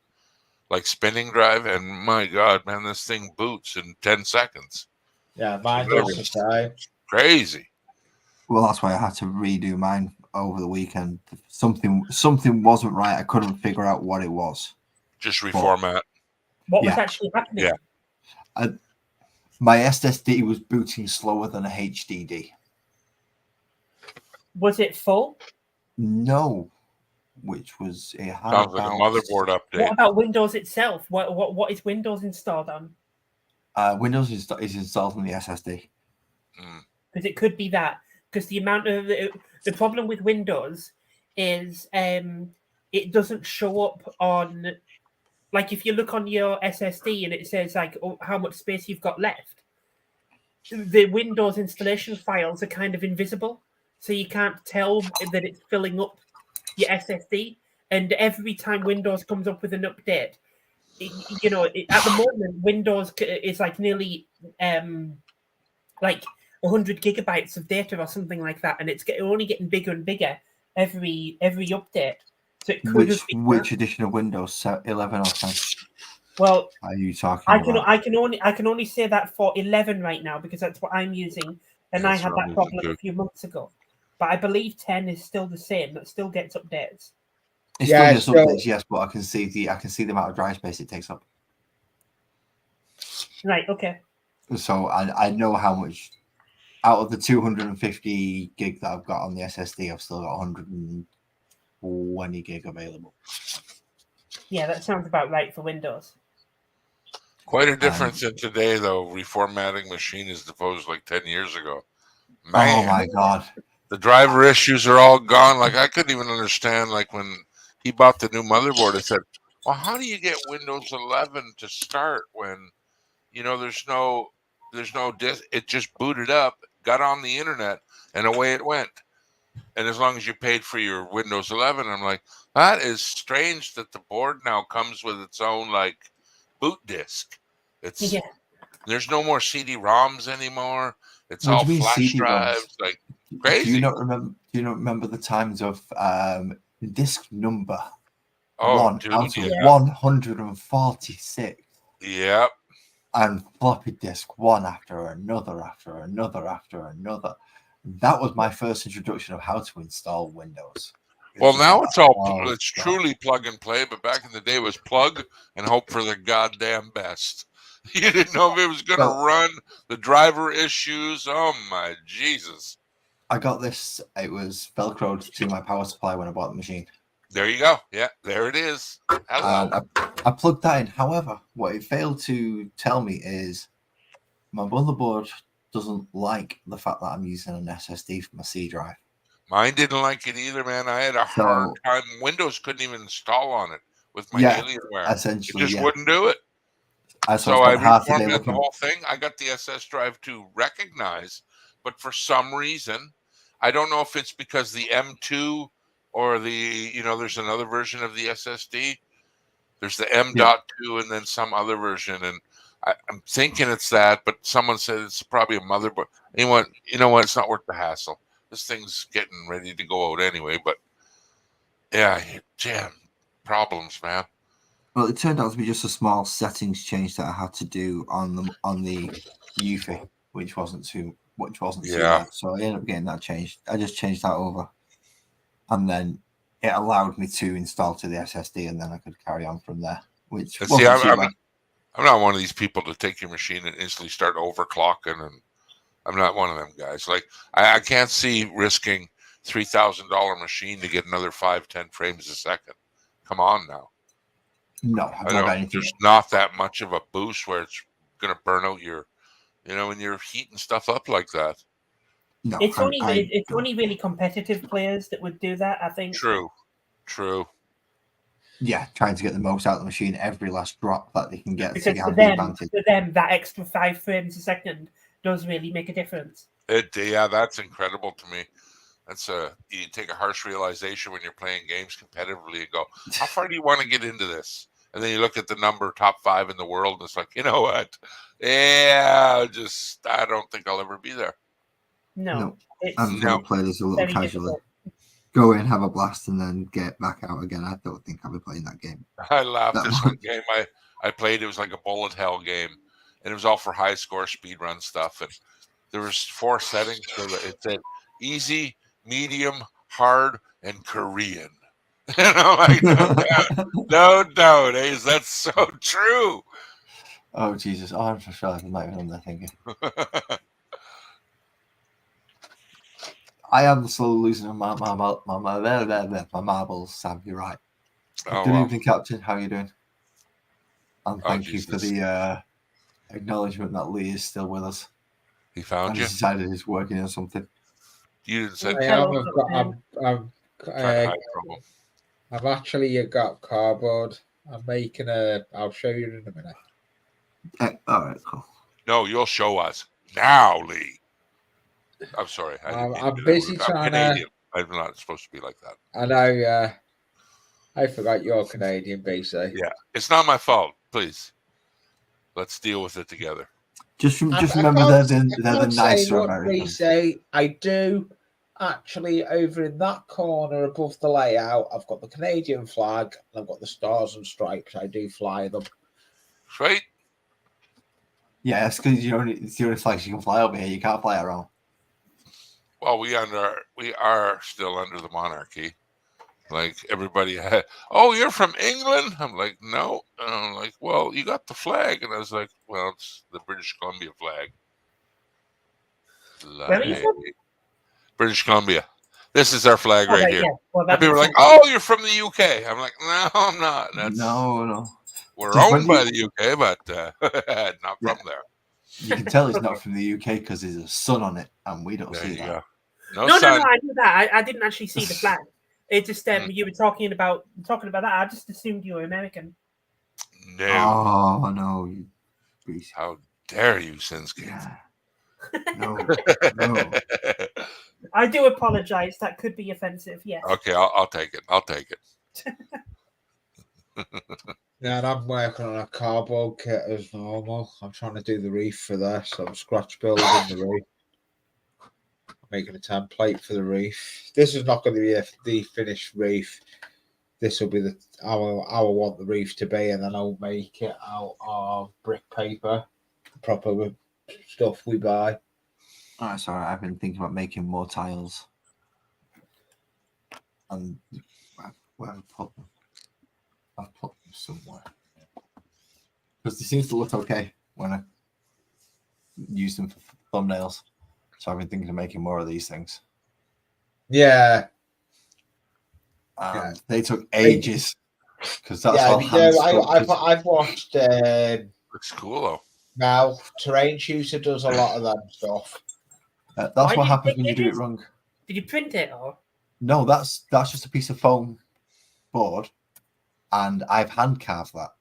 like spinning drive, and my God, man, this thing boots in 10 seconds. Yeah, mine does the same. Crazy. Well, that's why I had to redo mine over the weekend. Something wasn't right. I couldn't figure out what it was. Just reformat. What was actually happening? Yeah. My SSD was booting slower than a HDD. Was it full? No, which was it had sounds like a motherboard update. What about Windows itself? What is Windows installed on? Windows is installed on the SSD. Because it could be that. Because the amount of the problem with Windows is it doesn't show up on, like if you look on your SSD and it says like how much space you've got left, the Windows installation files are kind of invisible, so you can't tell that it's filling up your SSD. And every time Windows comes up with an update, at the moment Windows is like nearly like 100 gigabytes of data or something like that, and it's only getting bigger and bigger every update. So it could which edition of Windows, 11 or 10? Well, are you talking about? I can only say that for 11 right now because that's what I'm using, and I had that problem a few months ago. But I believe 10 is still the same. That still gets updates. It still gets updates, yes, but I can see the amount of drive space it takes up. Right. Okay. So I know how much out of the 250 gig that I've got on the SSD, I've still got 120 gig available. Yeah, that sounds about right for Windows. Quite a difference in today, though. Reformatting machine is opposed like 10 years ago. Oh my God. The driver issues are all gone. Like, I couldn't even understand, like, when he bought the new motherboard, I said, well, how do you get Windows 11 to start when, there's no disk? It just booted up, got on the internet, and away it went. And as long as you paid for your Windows 11, I'm like, that is strange that the board now comes with its own, like, boot disk. Yeah. There's no more CD-ROMs anymore. It's What all do you mean flash CD-ROMs? drives, like crazy. Do you not remember the times of disk number Oh, 146? Yep. And floppy disk one after another. That was my first introduction of how to install Windows. Well, now it's truly plug and play, but back in the day it was plug and hope for the goddamn best. You didn't know if it was going to run, the driver issues. Oh my Jesus. I got this, it was Velcroed to my power supply when I bought the machine. There you go. Yeah, there it is. Hello. And I plugged that in. However, what it failed to tell me is my motherboard doesn't like the fact that I'm using an SSD for my C drive. Mine didn't like it either, man. I had a hard time. Windows couldn't even install on it with my Alienware. Essentially, it just wouldn't do it. So I reformatted the whole thing. I got the SS drive to recognize, but for some reason, I don't know if it's because the M2 or there's another version of the SSD. There's the M.2 and then some other version, and I'm thinking it's that, but someone said it's probably a motherboard. You know what? It's not worth the hassle. This thing's getting ready to go out anyway, but yeah, damn problems, man. Well, it turned out to be just a small settings change that I had to do on the UEFI, which wasn't too bad. So I ended up getting that changed. I just changed that over, and then it allowed me to install to the SSD, and then I could carry on from there. Which wasn't too bad. I'm not one of these people to take your machine and instantly start overclocking, and I'm not one of them guys. Like I can't see risking $3,000 machine to get another 5-10 frames a second. Come on now. No, there's not that much of a boost where it's going to burn out your, when you're heating stuff up like that. No, it's only really competitive players that would do that, I think. True. Yeah, trying to get the most out of the machine, every last drop that they can get. Because for them, that extra 5 frames a second does really make a difference. That's incredible to me. That's you take a harsh realization when you're playing games competitively and go, how far do you want to get into this? And then you look at the number top 5 in the world, and it's like, you know what? Yeah, I don't think I'll ever be there. No. I'm going to play this a little casually. Difficult. Go in, have a blast, and then get back out again. I don't think I'll be playing that game. I laughed this one game I played. It was like a bullet hell game, and it was all for high score speedrun stuff. And there was 4 settings. So it said easy, medium, hard, and Korean. And I'm like, no doubt, Ace. That's so true. Oh, Jesus. Oh, I'm so sure I might be on there thinking. I am slowly losing my marbles, Sam. You're right. Good evening, Captain. How are you doing? And thank you for the acknowledgement that Lee is still with us. He found you? He decided he's working on something. You didn't say I've actually got cardboard. I'm making I'll show you in a minute. All right, cool. No, you'll show us now, Lee. I'm sorry. I'm busy trying Canadian. I'm not supposed to be like that. I know. I forgot you're Canadian, BC. Yeah, it's not my fault. Please, let's deal with it together. Just remember, they're the nicer Americans. BC, I do actually over in that corner above the layout. I've got the Canadian flag and I've got the stars and stripes. I do fly them. Sweet. Yeah, that's because it's the only flags you can fly over here. You can't fly around. Well, we are still under the monarchy. Like everybody had, oh, you're from England? I'm like, no. And I'm like, well, you got the flag. And I was like, well, it's the British Columbia flag. Where are you from? British Columbia. This is our flag right here. Yeah. Well, And that people are makes like, sense. oh, you're from the UK. I'm like, no, I'm not. No. We're Just owned by the UK, but not from there. You can tell it's not from the UK because there's a sun on it, and we don't There see you that. go. No, I knew that. I didn't actually see the flag. It just you were talking about that. I just assumed you were American. No. Oh no! You beast. How dare you, Sinsky? Yeah. No. I do apologize. That could be offensive. Yes. Okay, I'll take it. I'll take it. Yeah, and I'm working on a cardboard kit as normal. I'm trying to do the reef for this. I'm scratch building the reef. Making a template for the reef. This is not going to be the finished reef. This will be how I want the reef to be, and then I'll make it out of brick paper, proper stuff we buy. Oh, sorry, I've been thinking about making more tiles. And where have I put them? I've put them somewhere. Because they seem to look okay when I use them for thumbnails. So I've been thinking of making more of these things. Yeah. They took ages. Because that's all we hand do. sculpted. I've watched Looks cool though. now Terrain Shooter does a lot of that stuff. That's what happens when you do it wrong. Did you print it or? No, that's just a piece of foam board, and I've hand carved that.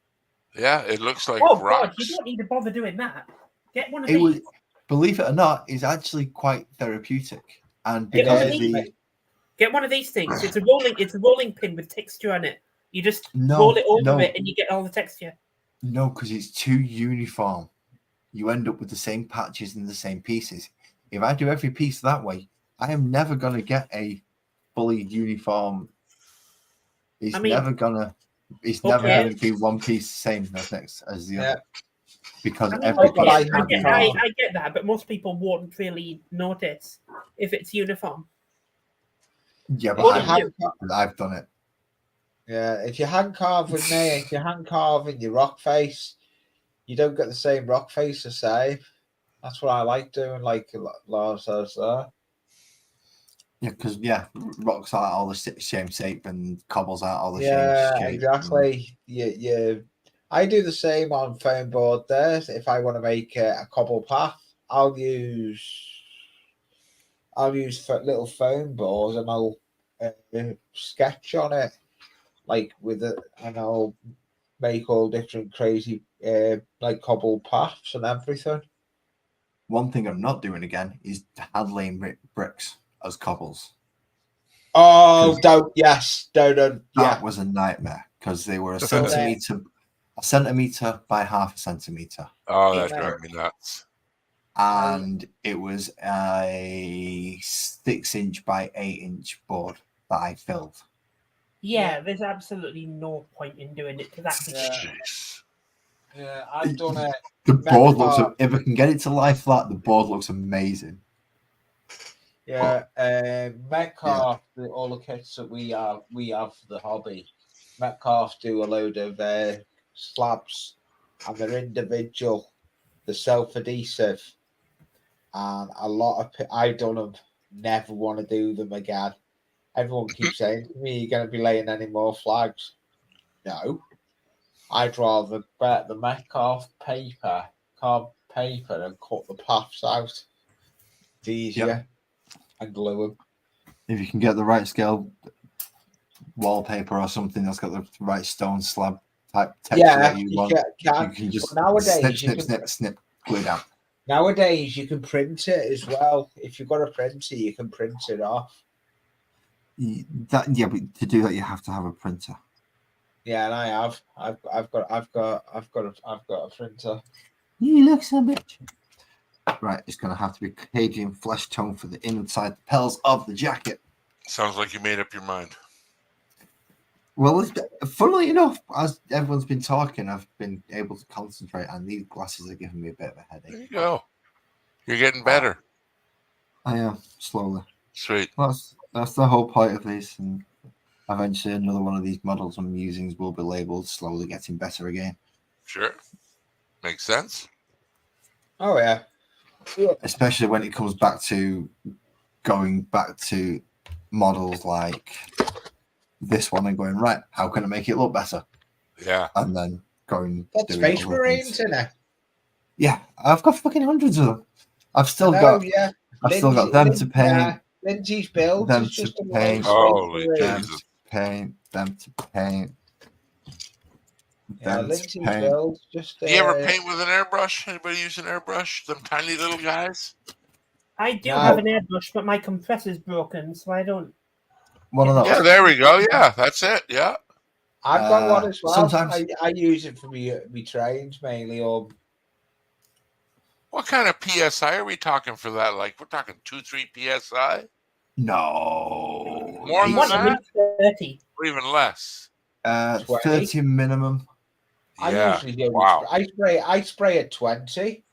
Yeah, it looks like Oh rocks. God, you don't need to bother doing that. Get one of these. Believe it or not, is actually quite therapeutic, and Get because one of of the these. Get one of these things. It's a rolling pin with texture on it. You just roll it over it, and you get all the texture. No, because it's too uniform. You end up with the same patches and the same pieces. If I do every piece that way, I am never going to get a fully uniform. It's never going to be one piece the same as the other. Because every piece I get that, but most people won't really notice if it's uniform. Yeah, but I've done it. Yeah, if you hand carve with me, if you hand carve in your rock face, you don't get the same rock face the same. That's what I like doing, like Lars says there. Yeah, because rocks are all the same shape and cobbles are all the same shape. Exactly. Yeah. I do the same on foam board there. If I want to make a cobble path, I'll use little foam boards and I'll sketch on it, like with it, and I'll make all different crazy like cobble paths and everything. One thing I'm not doing again is hand laying bricks as cobbles. Oh, don't. That was a nightmare because they were a centimeter by half a centimeter. Oh, that drove me nuts. And it was a 6-inch by 8-inch board that I filled. Yeah, there's absolutely no point in doing it to that degree. Yeah, I've done it. The board looks. If I can get it to lie flat, the board looks amazing. Yeah, Metcalf, all the kits that we have for the hobby. Metcalf do a load of slabs, and they're individual. They're self-adhesive, and a lot of I've done them. Never want to do them again. Everyone keeps saying to me, "You're going to be laying any more flags?" No, I'd rather bet the Metcalf paper, carved paper, and cut the paths out. It's easier. And glue them. If you can get the right scale wallpaper or something that's got the right stone slab type texture that you want, you can just nowadays snip, glue it down. Nowadays you can print it as well. If you've got a printer, you can print it off. But to do that you have to have a printer. Yeah, and I have. I've got a printer. You look so bitch. Right, it's going to have to be Cajun flesh tone for the inside lapels of the jacket. Sounds like you made up your mind. Well, funnily enough, as everyone's been talking, I've been able to concentrate, and these glasses are giving me a bit of a headache. There you go. You're getting better. I am, slowly. Sweet. That's the whole point of this, and eventually another one of these models I'm using will be labeled slowly getting better again. Sure. Makes sense. Oh yeah. Especially when it comes back to going back to models like this one and going, right, how can I make it look better? Yeah. And then going Got doing Space other Marines things. in it. Yeah, I've got fucking hundreds of them. I've still I know, got yeah. I've still got them to paint, Lindsay's build them is just to a paint. Holy them Jesus. to paint, them to paint, Yeah, them to Lindsay's paint. build just. Do you ever paint with an airbrush? Anybody use an airbrush? Them tiny little guys? I do No. have an airbrush, but my compressor's broken, so I don't. One of those. Yeah, there we go. Yeah, that's it. Yeah. I've got one as well. Sometimes I use it for me trains mainly, or What kind of PSI are we talking for that? Like, we're talking 2-3 PSI? no. More than One at that? least 30. Or even less? 20. 30 minimum. I Yeah. usually do. Wow. I spray at 20.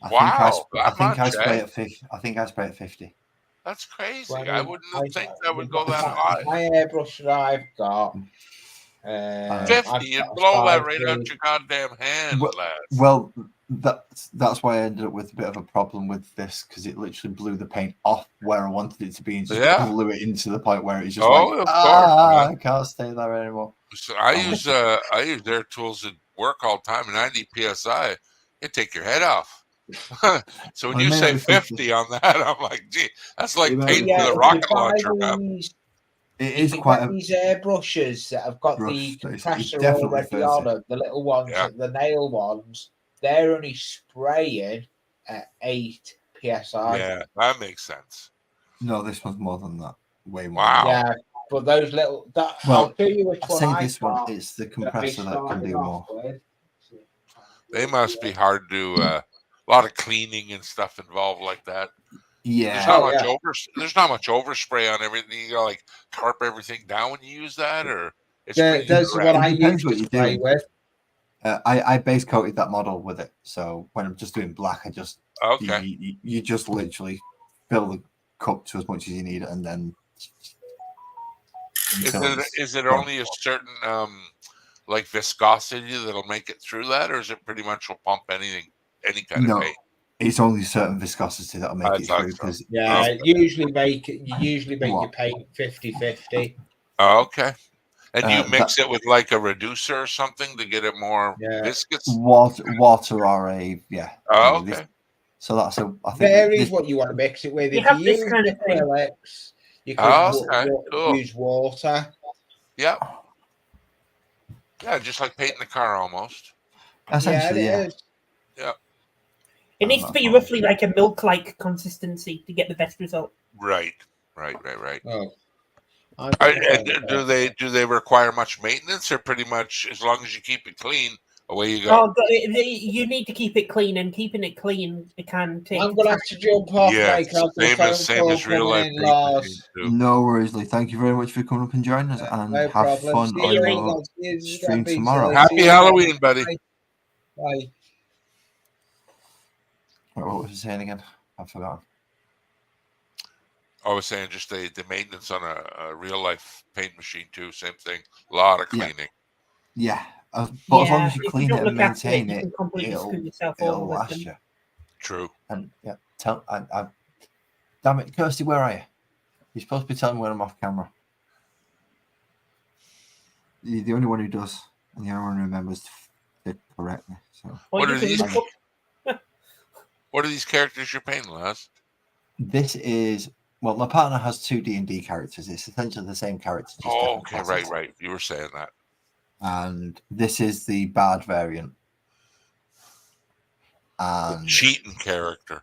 I Wow, think I that spray much, at 50. I think I spray at 50. That's crazy. 20. I wouldn't think that would go that my, high. My airbrush that I've got. 50, you'd blow that right out your goddamn hand, lads. Well, that's why I ended up with a bit of a problem with this, because it literally blew the paint off where I wanted it to be and just blew it into the point where it's just of course, I can't stay there anymore. So I use their tools that work all the time. 90 psi, you take your head off. So when you say 50 on that, I'm like, gee, that's like painting with a rocket launcher, man. It is quite a these airbrushes that have got the compressor already on them, the little ones, the nail ones. They're only spraying at 8 psi. Yeah, that makes sense. No, this one's more than that. Way more. Wow. Yeah, but those little. I'll tell you which one I this one. It's the compressor that can do more. They must be hard to do. A lot of cleaning and stuff involved like that. Yeah. There's not much overspray on everything. You gotta like tarp everything down when you use that, or it's that's what I use to spray with. I base coated that model with it, so when I'm just doing black, I just you just literally fill the cup to as much as you need, and then. Is it only a certain like viscosity that'll make it through that, or is it pretty much will pump any kind of paint? It's only certain viscosity that'll make it through. Because you usually make your paint 50-50. Oh, okay. And you mix it with like a reducer or something to get it more viscous? Water or a Oh, okay. So that's I think varies what you want to mix it with. You if have you this use kind of thing. acrylics, you can use water. Yeah. Yeah, just like painting the car almost. Essentially, yeah. It needs to be roughly like a milk-like consistency to get the best result. Right. Oh. And do they require much maintenance, or pretty much as long as you keep it clean, away you go? Oh, you need to keep it clean, and keeping it clean, it can take. I'm gonna have to jump off. Yeah, same as real life. No worries, Lee. Thank you very much for coming up and joining us, and have fun on your stream tomorrow. Happy Halloween, buddy. Bye. What was you saying again? I've forgotten. I was saying just the maintenance on a real life paint machine too. Same thing. A lot of cleaning. Yeah. But as long as you clean it and maintain it, it'll last you. True. And damn it, Kirsty, where are you? You're supposed to be telling me when I'm off camera. You're the only one who does, and the only one who remembers to correct me. So. What are these characters you're painting, Les? This is my partner has 2 D&D characters. It's essentially the same character. Oh, okay, right. You were saying that. And this is the Bard variant. And the cheating character.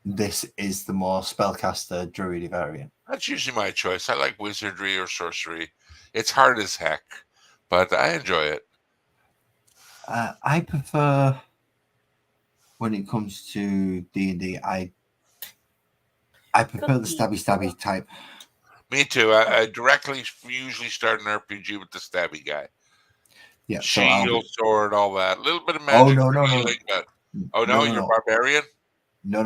This is the more spellcaster druidy variant. That's usually my choice. I like wizardry or sorcery. It's hard as heck, but I enjoy it. I prefer, when it comes to D&D, I prefer the stabby type. Me too. I directly usually start an RPG with the stabby guy. Yeah, shield, sword, all that. A little bit of magic. No. You're barbarian. No.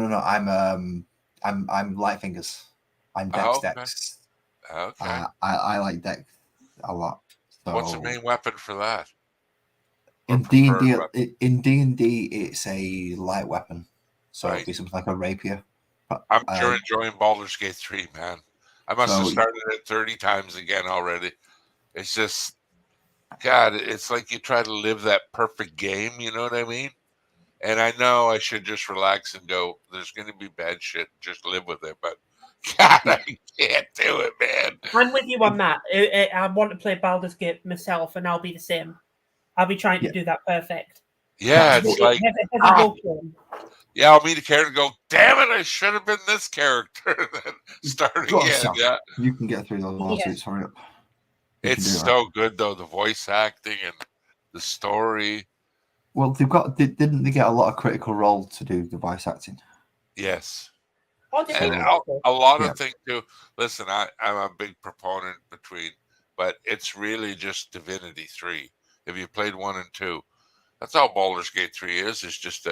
I'm light fingers. I'm Dex. Okay. I like Dex a lot. So What's the main weapon for that? Or in D and preferred D, weapon? in D&D, it's a light weapon, so Right. it'd be something like a rapier. But, I'm sure enjoying Baldur's Gate 3, man. I must have So- started it 30 times again already. It's just, God, it's like you try to live that perfect game, you know what I mean? And I know I should just relax and go, there's going to be bad shit, just live with it. But, God, I can't do it, man. I'm with you on that. I want to play Baldur's Gate myself, and I'll be the same. I'll be trying to Yeah. do that perfect. Yeah, it's like, Heavy walking. yeah, I'll meet a character and go, damn it, I should have been this character. Then start go on, again. Sam. Yeah. You can get through those Yeah. lawsuits. Hurry up. You It's can do that. so good, though. The voice acting and the story. Well, didn't they get a lot of Critical Role to do the voice acting? Yes. Oh, did And they? a lot Yeah. of things, too. Listen, I'm a big proponent but it's really just Divinity 3. If you played 1 and 2, that's all Baldur's Gate 3 is. It's just,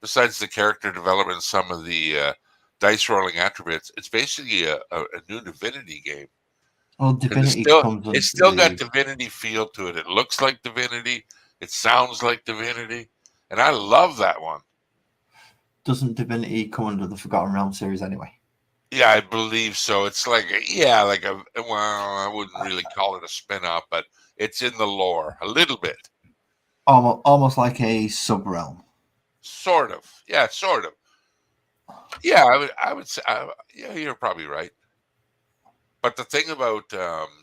besides the character development, some of the dice rolling attributes, it's basically a new Divinity game. Well, 'Cause Divinity comes it's under still got the. Divinity feel to it. It looks like Divinity. It sounds like Divinity. And I love that one. Doesn't Divinity come under the Forgotten Realm series anyway? Yeah, I believe so. It's like well, I wouldn't really call it a spin-off, but it's in the lore a little bit. Almost like a sub realm. Sort of. Yeah, sort of. Yeah, I would say, yeah, you're probably right. But the thing about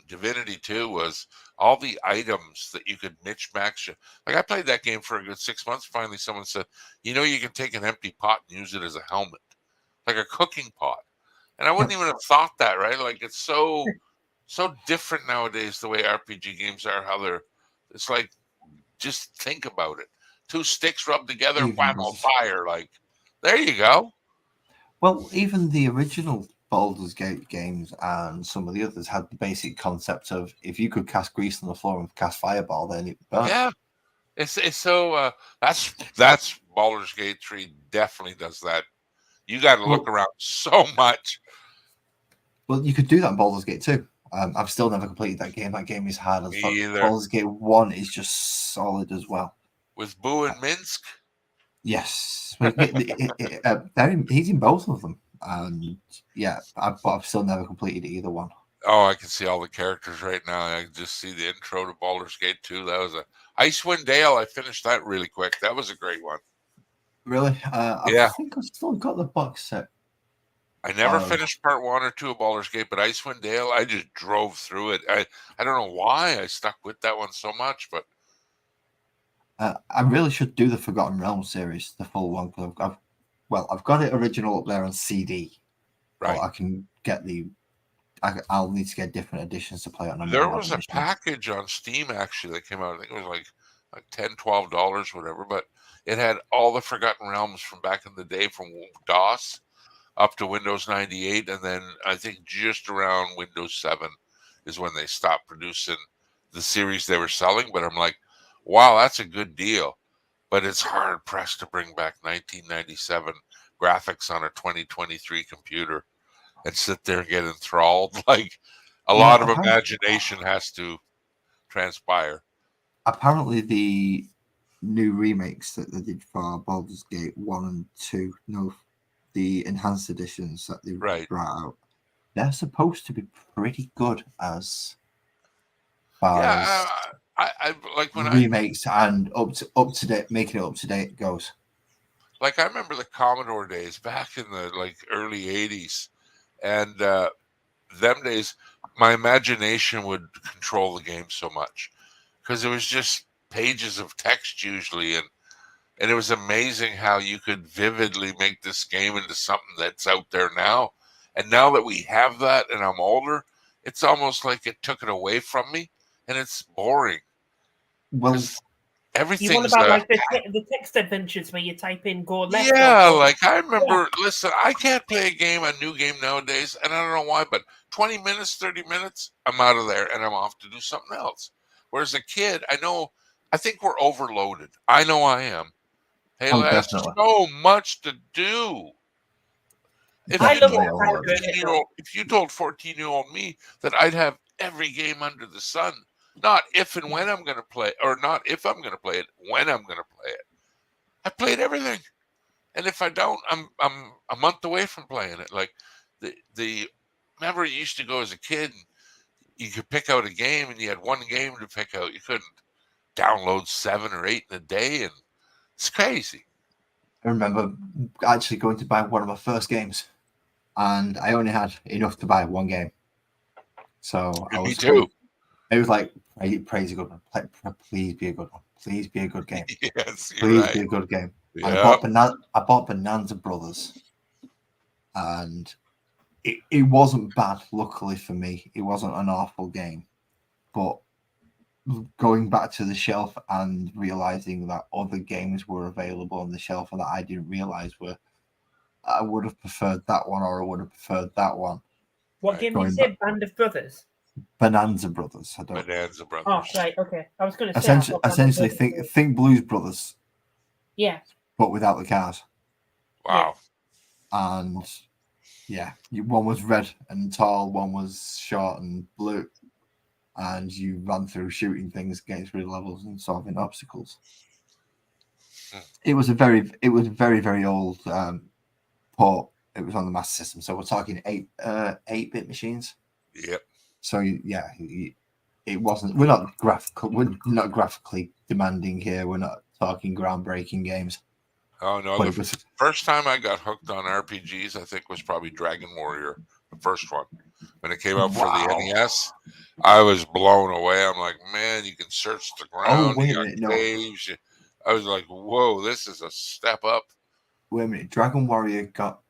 Divinity 2 was all the items that you could mix-match. Like, I played that game for a good 6 months. Finally, someone said, you can take an empty pot and use it as a helmet, like a cooking pot. And I wouldn't even have thought that, right? Like, it's so different nowadays, the way RPG games are, it's like, just think about it. 2 sticks rubbed together, Even wham, on does- fire. Like, there you go. Well, even the original Baldur's Gate games and some of the others had the basic concept of if you could cast grease on the floor and cast fireball, then it burns. Yeah. It's so that's Baldur's Gate 3 definitely does that. You got to look around so much. Well, you could do that in Baldur's Gate 2. I've still never completed that game. That game is hard as fuck. Me either. Baldur's Gate 1 is just solid as well. With Boo and Minsk? Yes. He's in both of them. And yeah, I've still never completed either one. Oh, I can see all the characters right now. I can just see the intro to Baldur's Gate 2. That was Icewind Dale. I finished that really quick. That was a great one. Really? Yeah. I think I've still got the box set. I never finished part 1 or 2 of Baldur's Gate, but Icewind Dale, I just drove through it. I don't know why I stuck with that one so much, but I really should do the Forgotten Realms series, the full one, because I've got it original up there on CD. right. I can get I'll need to get different editions to play on. There was a package on Steam actually that came out. I think it was like $10, $12, whatever. But it had all the Forgotten Realms from back in the day, from DOS up to Windows 98, and then I think just around Windows 7 is when they stopped producing the series they were selling. But I'm like, wow, that's a good deal. But it's hard pressed to bring back 1997 graphics on a 2023 computer and sit there and get enthralled. Like, a lot of imagination has to transpire. Apparently, the new remakes that they did for Baldur's Gate 1 and 2, the enhanced editions that they brought out, they're supposed to be pretty good as far as I like when remakes and up to date, making it up to date goes. Like, I remember the Commodore days back in the early 80s. And them days, my imagination would control the game so much because it was just pages of text usually, and it was amazing how you could vividly make this game into something that's out there now. And now that we have that, and I'm older, it's almost like it took it away from me, and it's boring. Well, You want about the text adventures where you type in go left? Yeah, like I remember, listen, I can't play a new game nowadays, and I don't know why, but 20 minutes, 30 minutes, I'm out of there, and I'm off to do something else. Whereas a kid, I think we're overloaded. I know I am. Hey, has so much to do. If I you love told that kind of it, 14-year-old, if you told 14-year-old me that I'd have every game under the sun, not if and when I'm going to play, or not if I'm going to play it, when I'm going to play it. I played everything, and if I don't, I'm a month away from playing it. Like the remember, you used to go as a kid, and you could pick out a game, and you had one game to pick out. You couldn't download 7 or 8 in a day, and it's crazy. I remember actually going to buy one of my first games, and I only had enough to buy one game. So I Me was too. It was like, praise a good one. Please be a good one. Please be a good game. Yes, you're Please right. be a good game. Yeah. And I bought Bonanza Brothers, and it wasn't bad. Luckily for me, it wasn't an awful game. But going back to the shelf and realizing that other games were available on the shelf and that I didn't realize were, I would have preferred that one, or I would have preferred that one. What game did you say? Band of Brothers? Bonanza Brothers. Bonanza Brothers. Oh, right, okay. I was going to say. Essentially, think Blues Brothers. Yeah. But without the cars. Wow. Yeah. And yeah, one was red and tall, one was short and blue, and you ran through shooting things against real levels and solving obstacles. It was a very, very old port. It was on the Master System, so we're talking 8-bit machines. Yep. So yeah, it wasn't. We're not graphically demanding here. We're not talking groundbreaking games. Oh no! The first time I got hooked on RPGs, I think, was probably Dragon Warrior, the first one. When it came out for the NES, I was blown away. I'm like, man, you can search the ground. Oh, wait a minute, caves. I was like, whoa, this is a step up. Wait a minute, Dragon Warrior got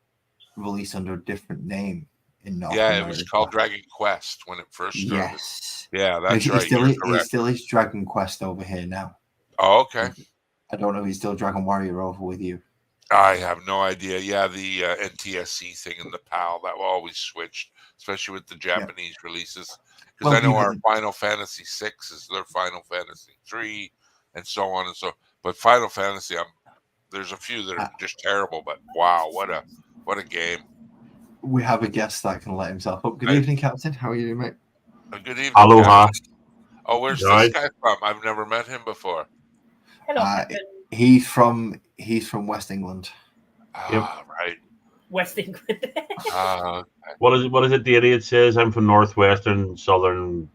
released under a different name in North America. It was called Dragon Quest when it first started. Yes. Yeah, that's right. It still is Dragon Quest over here now. Oh, okay. I don't know if he's still Dragon Warrior over with you. I have no idea. Yeah, the NTSC thing and the PAL, that always switched, especially with the Japanese releases. Because I know our Final Fantasy VI is their Final Fantasy 3, and so on and so. But Final Fantasy, there's a few that are just terrible. But wow, what a game! We have a guest that can let himself up. Good evening, Captain. How are you, mate? Good evening. Aloha. Oh, where's this guy from? I've never met him before. Hello. He's from West England. Right. West England. What is it the idiot says? I'm from northwestern southern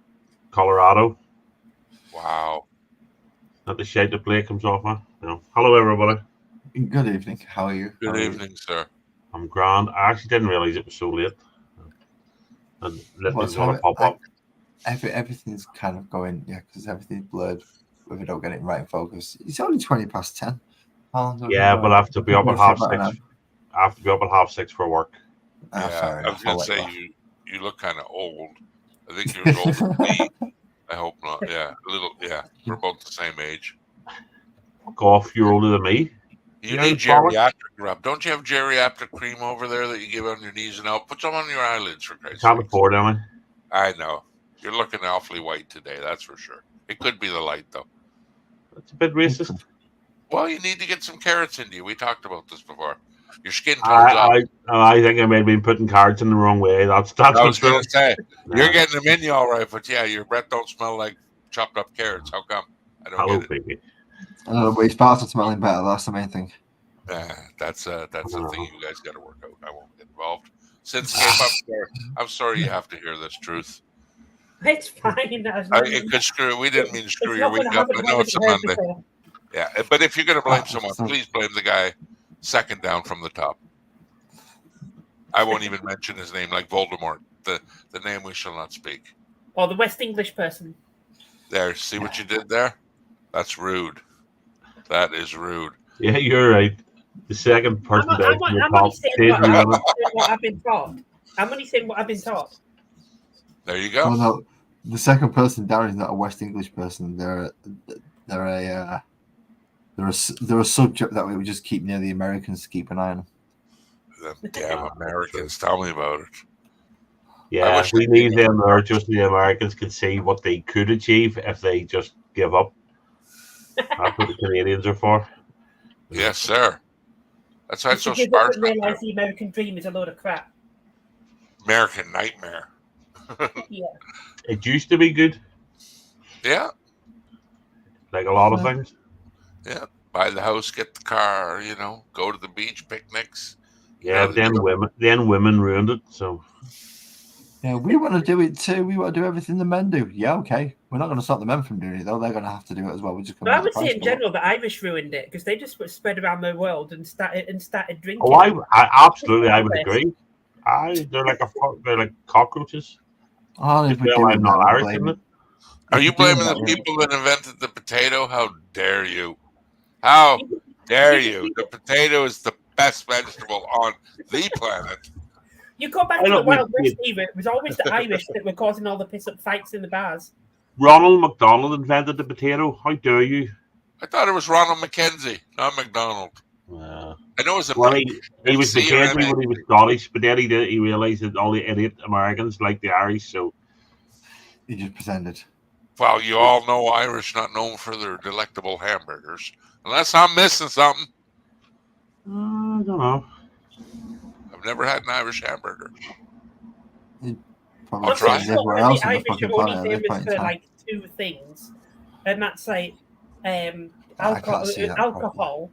Colorado. Wow. Not the shade the play comes off on. No. Hello everybody. Good evening. How are you? Good evening, sir. I'm grand. I actually didn't realize it was so late. And it's gonna pop up. Everything's kind of going, because everything's blurred. If we don't get it right in focus, it's only 20 past 10. Yeah, but I have to be up at 6:30. I have to be up at 6:30 for work. I was going to say you look kind of old. I think you're as old as me. I hope not. Yeah, a little. Yeah, we're both the same age. Golf, you're older than me. You need geriatric rub. Don't you have geriatric cream over there that you give on your knees and elbows? Put some on your eyelids for Christ's sake. Can't afford any. I know. You're looking awfully white today. That's for sure. It could be the light though. That's a bit racist. Well, you need to get some carrots into you. We talked about this before. Your skin tones up. I think I may have been putting carrots in the wrong way. That's I was going to say. You're getting them in you all right, but yeah, your breath don't smell like chopped up carrots. How come? I don't get it. Baby. But his parts are smelling better. That's the main thing. That's the thing you guys got to work out. I won't get involved. I'm sorry you have to hear this truth. It's fine. It could screw. We didn't mean to screw your week up. I know it's a Monday. Yeah, but if you're going to blame someone, please blame the guy second down from the top. I won't even mention his name, like Voldemort, the name we shall not speak. Or the West English person. There, see what you did there? That's rude. That is rude. Yeah, you're right. The second person I'm only saying what I've been taught. I'm only saying what I've been taught. There you go. Oh, no, the second person down is not a West English person. They're a subject that we would just keep near the Americans to keep an eye on. Them damn Americans, tell me about it. Yeah, we need them there just so the Americans can see what they could achieve if they just give up. That's what the Canadians are for. Yes, sir. That's why it's so You give up sparse. and realise the American dream is a load of crap. American nightmare. Yeah. It used to be good, Yeah, like a lot of things. yeah. Buy the house, get the car. Go to the beach, picnics. Yeah, then women ruined it. So yeah, we want to do it too. We want to do everything the men do. Yeah, okay. We're not going to stop the men from doing it though. They're going to have to do it as well. We're just going But to. I would say in general the Irish ruined it because they just spread around the world and started drinking. oh, I absolutely, I would agree. They're like cockroaches. Oh, if we Well, do I'm it, not that would Irish, blame isn't it. it? Are you If we do blaming that, the we're- people that invented the potato? How dare you? How dare you? The potato is the best vegetable on the planet. You go back I to the don't Wild mean- West era, it was always the Irish that were causing all the piss-up fights in the bars. Ronald McDonald invented the potato. How dare you? I thought it was Ronald McKenzie, not McDonald. I know it's a Well, big he was C or McKenzie NA. when he was Scottish, but then he realised that all the idiot Americans like the Irish, so he just pretended. Well, you all know Irish not known for their delectable hamburgers. Unless I'm missing something. I don't know. I've never had an Irish hamburger. Probably I'll try. as everywhere else The on the Irish fucking are only planet at this famous point in for time. like two things, and that's like I alcohol, can't see that alcohol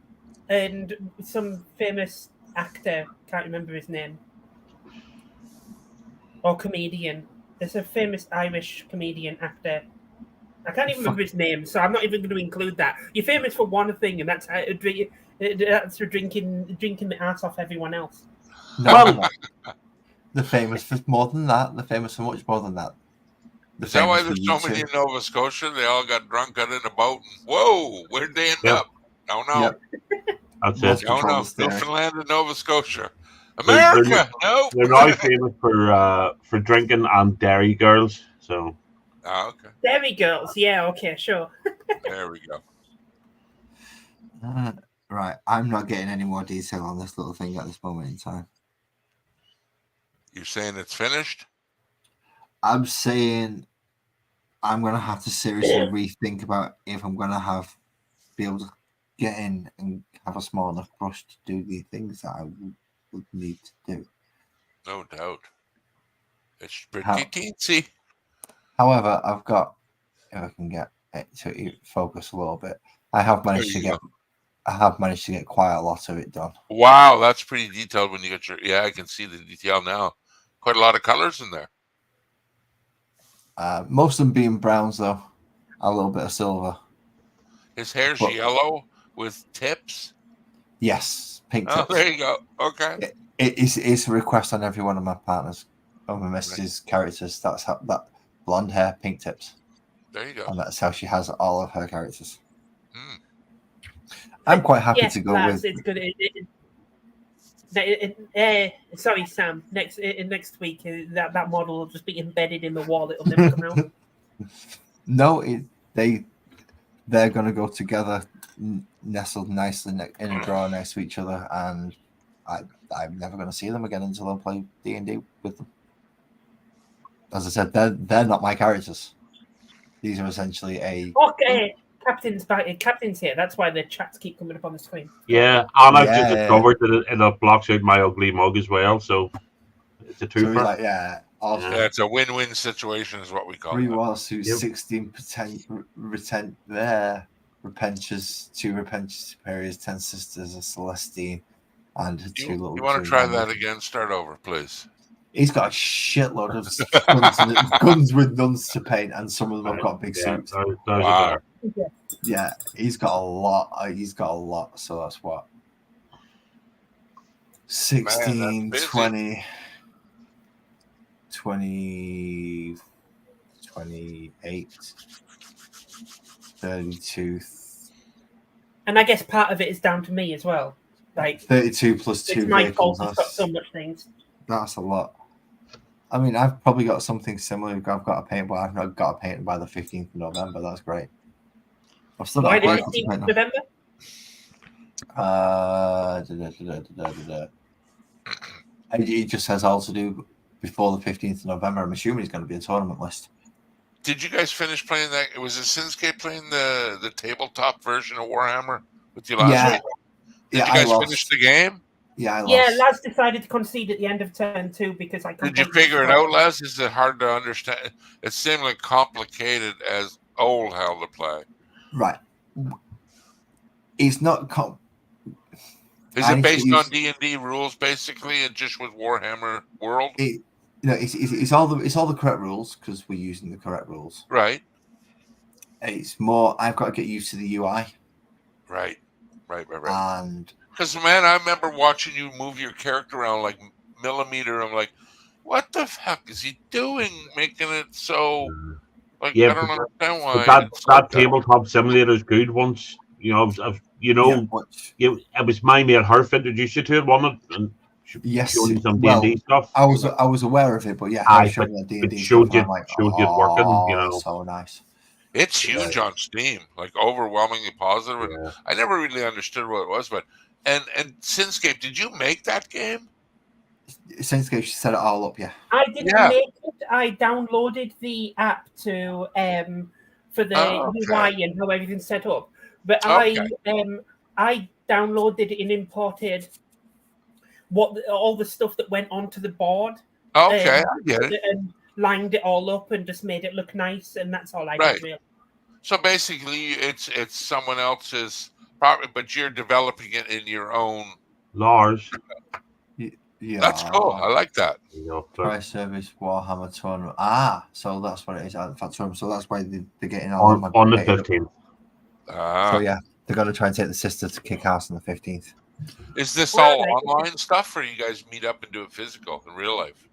and some famous actor. Can't remember his name. Or comedian. There's a famous Irish comedian actor. I can't even remember his name, so I'm not even going to include that. You're famous for one thing, and that's for drinking the ass off everyone else. No, they're famous for more than that. They're famous for much more than that. Is that why there's so many in Nova Scotia? They all got drunk out in a boat. And, whoa, where'd they end up? Don't know. Yep. That's Most it. Don't know. controls there. Newfoundland and Nova Scotia. America, no. They're now famous for drinking and dairy girls. So Oh, okay. Dairy girls, yeah, okay, sure. There we go. Right, I'm not getting any more detail on this little thing at this moment in time. You're saying it's finished? I'm saying I'm going to have to seriously rethink about if I'm going to be able to get in and have a small enough brush to do the things that I would need to do. No doubt. It's pretty teensy. However, I've got, if I can get it to focus a little bit, I have managed to get quite a lot of it done. Wow, that's pretty detailed when you get your... Yeah, I can see the detail now. Quite a lot of colors in there. Most of them being browns, though. A little bit of silver. His hair's yellow with tips? Yes, pink tips. Oh, there you go. Okay. It's a request on every one of my partners, of my missus' characters. That's how that blonde hair, pink tips. There you go. And that's how she has all of her characters. Mm. I'm quite happy to go with. It's good. Sorry, Sam. Next week, that model will just be embedded in the wall. It'll never come out. No, they're going to go together, nestled nicely in a drawer next to each other, and I'm never going to see them again until I play D&D with them. As I said, they're not my characters. These are essentially Okay, Captain's here. That's why the chats keep coming up on the screen. yeah, and I've just discovered that it blocks out my ugly mug as well. So it's a twofer. So like, awesome. Yeah, it's a win-win situation, is what we call 3 it. war suits, 16% repentures, 2 repentures superiors, 10 sisters, a Celestine, and 2 little. You want to try that again? Start over, please. He's got a shitload of guns with nuns to paint, and some of them have got big suits. Wow. Yeah, he's got a lot. So that's what 16, 20, 28, 32. And I guess part of it is down to me as well. Like 32 plus 2 it's my vehicles. fault. It's got so much things. That's a lot. I mean, I've probably got something similar. I've got a paint, but I've not got a paint by the 15th of November. That's great. I've still got Why a the paint 15th of November? It just says all to do before the 15th of November. I'm assuming it's going to be a tournament list. Did you guys finish playing that? Was it Sinsuke playing the tabletop version of Warhammer with you last week? Did you guys finish the game? Yeah, I lost. Yeah, Laz decided to concede at the end of turn 2 because I. Did you figure it out, Les? Is it hard to understand? It seemed like complicated as old hell to play. Right. It's not. Is it based on D&D rules basically, and just with Warhammer World? It's all the correct rules because we're using the correct rules. Right. It's more. I've got to get used to the UI. Right. And because man, I remember watching you move your character around like millimeter. I'm like, what the fuck is he doing? Making it so like I don't understand why. That tabletop simulator is good. Once it was my mate Herf introduced you to it, wasn't it? And yes, showed you some D&D stuff. I was aware of it, but yeah, showed me D&D showed stuff. You it working. So nice. It's huge on Steam, like overwhelmingly positive. And I never really understood what it was, but and Sinscape, did you make that game? Sinscape set it all up, yeah. I didn't make it. I downloaded the app to for the UI and how everything's set up. But I downloaded and imported all the stuff that went onto the board. Okay, I get it. And lined it all up and just made it look nice, and that's all I did. Really. So basically, it's someone else's property, but you're developing it in your own. Lars. Yeah, that's cool. I like that. Price service Warhammer tournament. So that's what it is. So that's why they're getting all on the 15th. So yeah, they're going to try and take the sister to kick ass on the 15th. Is this all online stuff, or you guys meet up and do it physical in real life?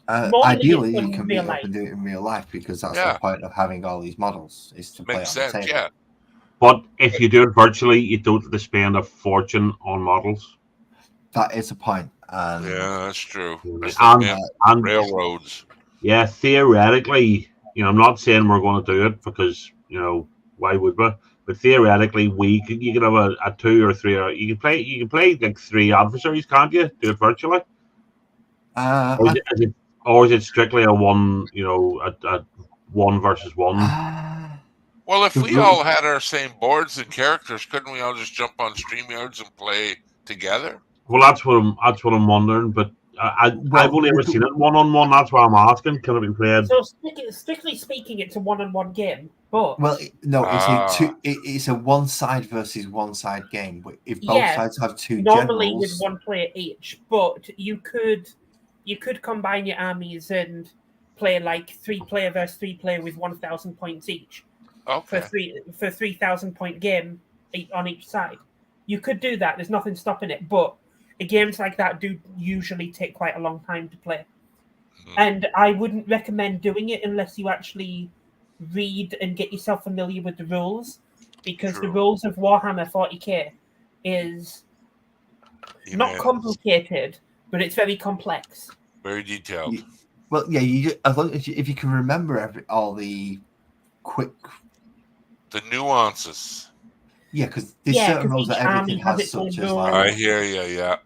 Ideally, you can meet up and do it in real life because that's the point of having all these models is to play on the table. Yeah. But if you do it virtually, you don't have to spend a fortune on models. That is a point. Yeah, that's true. And railroads. Yeah, theoretically, I'm not saying we're going to do it because why would we? But theoretically, you can have a 2 or 3. Or you can play like 3 adversaries, can't you? Do it virtually. Or is it strictly a 1? A 1 versus 1. Well, if we all had our same boards and characters, couldn't we all just jump on StreamYards and play together? Well, that's what I'm wondering, but I've only ever seen it 1-on-1. That's why I'm asking. Can it be played? So strictly speaking, it's a 1-on-1 game. But it's a one-side versus one-side game. But if both sides have 2 normally generals, with 1 player each, but you could combine your armies and play like 3 player versus 3 player with 1,000 points each. Okay. For 3,000 point game on each side. You could do that. There's nothing stopping it, but games like that do usually take quite a long time to play. And I wouldn't recommend doing it unless you actually read and get yourself familiar with the rules, because the rules of Warhammer 40k is not complicated, but it's very complex. Very detailed. If you can remember all the quick... The nuances. Yeah, because there's certain rules that everything has, such as like... I hear you, yeah.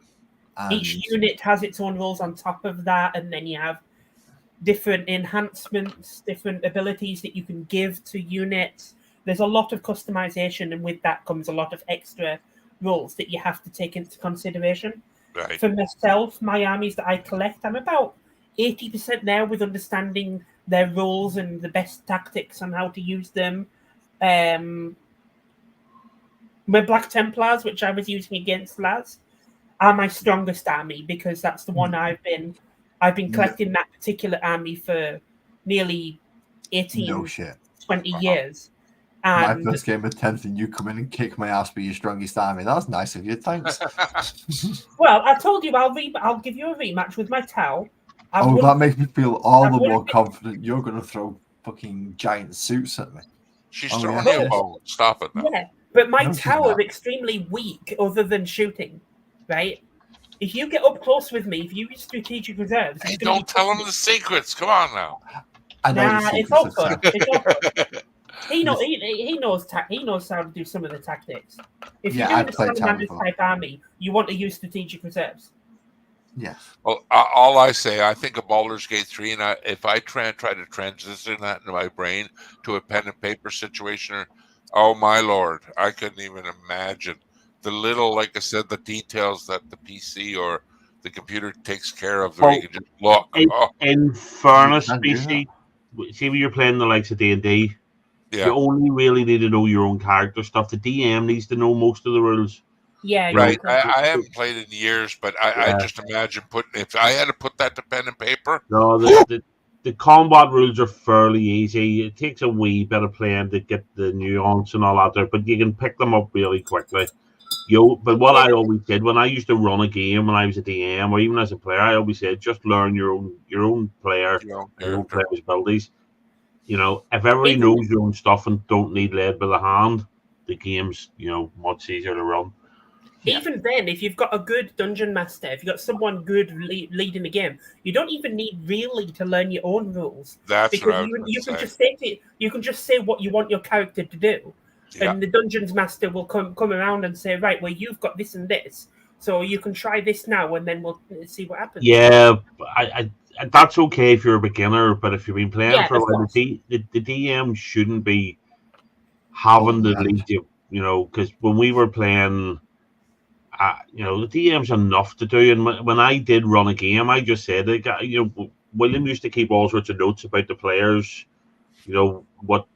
Each unit has its own rules on top of that, and then you have different enhancements, different abilities that you can give to units. There's a lot of customization, and with that comes a lot of extra rules that you have to take into consideration. Right. For myself, my armies that I collect, I'm about 80% there with understanding their rules and the best tactics on how to use them. My Black Templars, which I was using against Laz, are my strongest army because that's the one I've been collecting that particular army for nearly 18, 20 years. And my first game of 10th and you come in and kick my ass with your strongest army. That's nice of you. Thanks. Well, I told you I'll give you a rematch with my Tau. That makes me feel all the more confident you're going to throw fucking giant suits at me. She's throwing you a bone. Stop it now. Yeah, but my Tau are extremely weak other than shooting, right? If you get up close with me, if you use strategic reserves... Hey, don't tell him the secrets. Come on now. It's all good. He knows how to do some of the tactics. If you're doing a Salamanders type army, you want to use strategic reserves. Yes. Well, all I say, I think of Baldur's Gate 3, and if I try to transition that into my brain to a pen and paper situation, oh my lord, I couldn't even imagine the little, like I said, the details that the PC or the computer takes care of, where you can just look. In fairness, You can do BC, see when you're playing the likes of D&D, Yeah, you only really need to know your own character stuff. The DM needs to know most of the rules. Yeah, right. exactly. I haven't played in years, but I Yeah. just imagine if I had to put that to pen and paper. No, the combat rules are fairly easy. It takes a wee bit of playing to get the nuance and all that there, but you can pick them up really quickly. But what I always did when I used to run a game when I was a DM or even as a player, I always said just learn your own player, You know, your own character. player's abilities. If everybody Even- knows your own stuff and don't need led by the hand, the game's much easier to run. Even then, if you've got a good dungeon master, if you've got someone good leading the game, you don't even need really to learn your own rules. That's Because what I was you going can to say. you can just say what you want your character to do, Yeah. and the dungeons master will come around and say, right, well, you've got this and this, so you can try this now, and then we'll see what happens. Yeah, I that's okay if you're a beginner, but if you've been playing Yeah, for a of while, course. the DM shouldn't be having to Oh, lead you. Because when we were playing, the DM's enough to do. And when I did run a game, I just said, William used to keep all sorts of notes about the players, what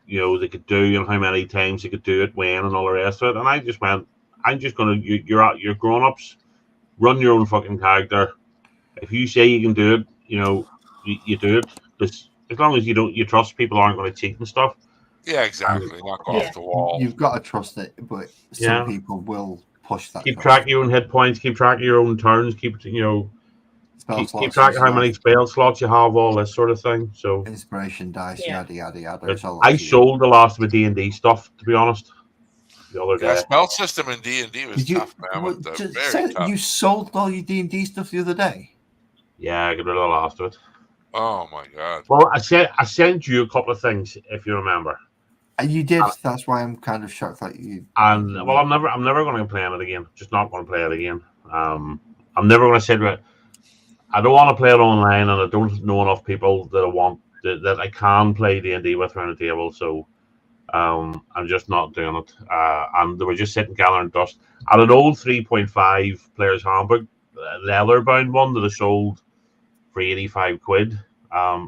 they could do and how many times they could do it, when, and all the rest of it. And I just went, I'm just gonna, you're grown ups, run your own fucking character. If you say you can do it, you do it. Because as long as you trust people aren't going to cheat and stuff. Yeah, exactly. Knock Yeah. off the wall. You've got to trust it, but some Yeah. people will push that. Keep trust. track of your own hit points. Keep track of your own turns. Keep Spell keep slots track of as how well. many spell slots you have, all this sort of thing. So Inspiration dice, Yeah. yada yada yada. but It's all I up to you. sold the last of the D&D stuff, to be honest, the other Yeah, day. spell system in D&D was Did you? tough, man. What, Very say tough. you sold all your D&D stuff the other day? Yeah, I got rid of the last of it. Oh my god. Well, I sent you a couple of things, if you remember. And you did. That's why I'm kind of shocked that you. And well, I'm never going to play it again. Just not going to play it again. I'm never going to sit with. I don't want to play it online, and I don't know enough people that I can play D&D with around the table. So I'm just not doing it. And they were just sitting gathering dust. And an old 3.5 player's handbook, leather bound one that I sold for £85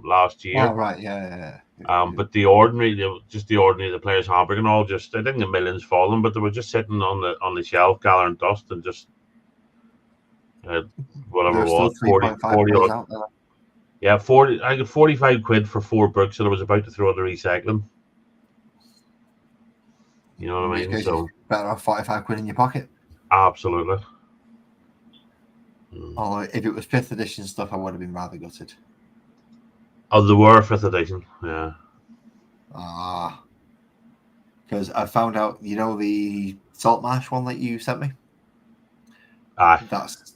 last year. Oh right, yeah. But the ordinary player's handbook and all, I didn't get millions for them, but they were just sitting on the shelf gathering dust and just whatever it There's was, still 40 players out there. Yeah, 40. I got £45 for 4 books that I was about to throw at the recycling. You know what I mean? So Better have £45 in your pocket. absolutely. Although if it was 5th edition stuff, I would have been rather gutted. Oh, they were 5th edition. Yeah. Because I found out, the salt mash one that you sent me. Aye.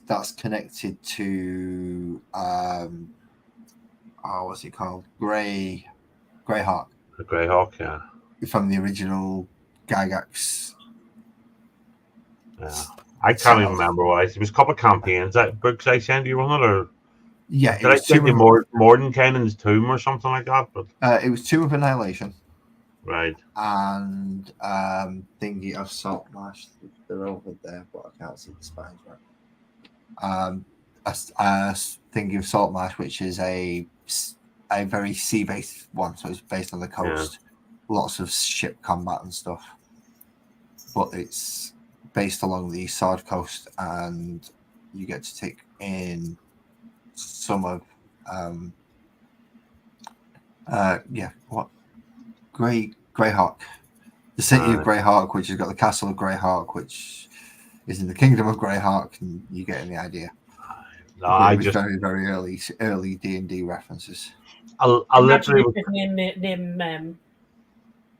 That's connected to what's it called? Greyhawk. The Greyhawk. Yeah. From the original Gygax. Yeah. I can't even remember what it was. A couple of campaigns that books I sent you on it, or Yeah, did I send you Mordenkainen's Tomb or something like that? But it was Tomb of Annihilation. right. And thingy of Salt Mash. They're over there, but I can't see the spines right. Thingy of Salt Mash, which is a very sea-based one, so it's based on the coast. Yeah. Lots of ship combat and stuff, but it's based along the Sword Coast, and you get to take in some of Greyhawk, the city of Greyhawk, which has got the castle of Greyhawk, which is in the kingdom of Greyhawk, and you get the idea. No, I just very very early D&D references. I'll literally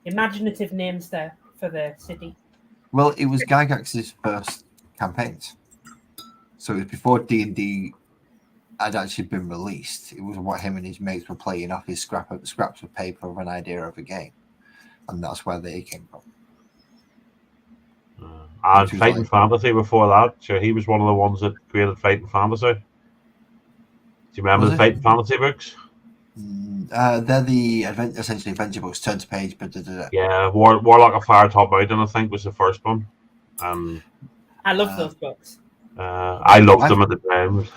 imaginative names there for the city. Well, it was Gygax's first campaigns, so it was before D&D had actually been released. It was what him and his mates were playing off his scraps of paper of an idea of a game, and that's where they came from. And Fighting Fantasy before that. So he was one of the ones that created Fighting Fantasy. Do you remember the Fighting Fantasy books? They're the essentially adventure books, turn to page. Yeah, Warlock of Firetop Mountain, I think, was the first one. and I love those books. I loved them at the time.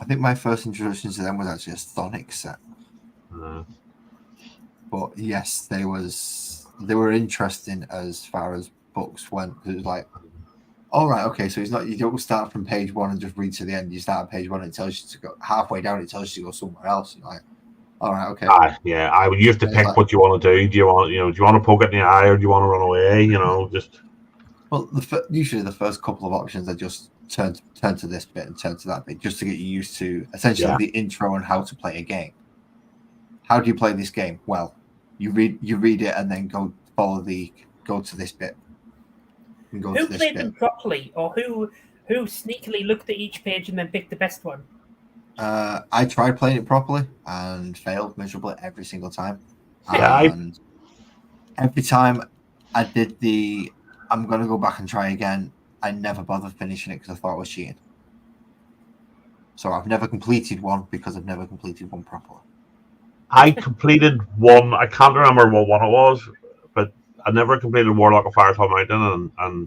I think my first introduction to them was actually a Sonic set. But yes, they were interesting as far as books went. It was like, all right, okay, so you don't start from page 1 and just read to the end. You start at page 1 and it tells you to go halfway down. It tells you to go somewhere else. You're like, all right, okay. You have to pick what you want to do. Do you want to poke it in the eye, or do you want to run away? Well, usually the first couple of options are just turn to this bit and turn to that bit, just to get you used to essentially the intro on how to play a game. How do you play this game? Well, you read it and then go to this bit. And go who to this played bit. them properly, or who sneakily looked at each page and then picked the best one? I tried playing it properly and failed miserably every single time. Yeah, and every time I did I'm going to go back and try again, I never bothered finishing it because I thought it was cheating. So I've never completed one because I've never completed one properly. I completed one. I can't remember what one it was, but I never completed Warlock of Firefall Mountain, and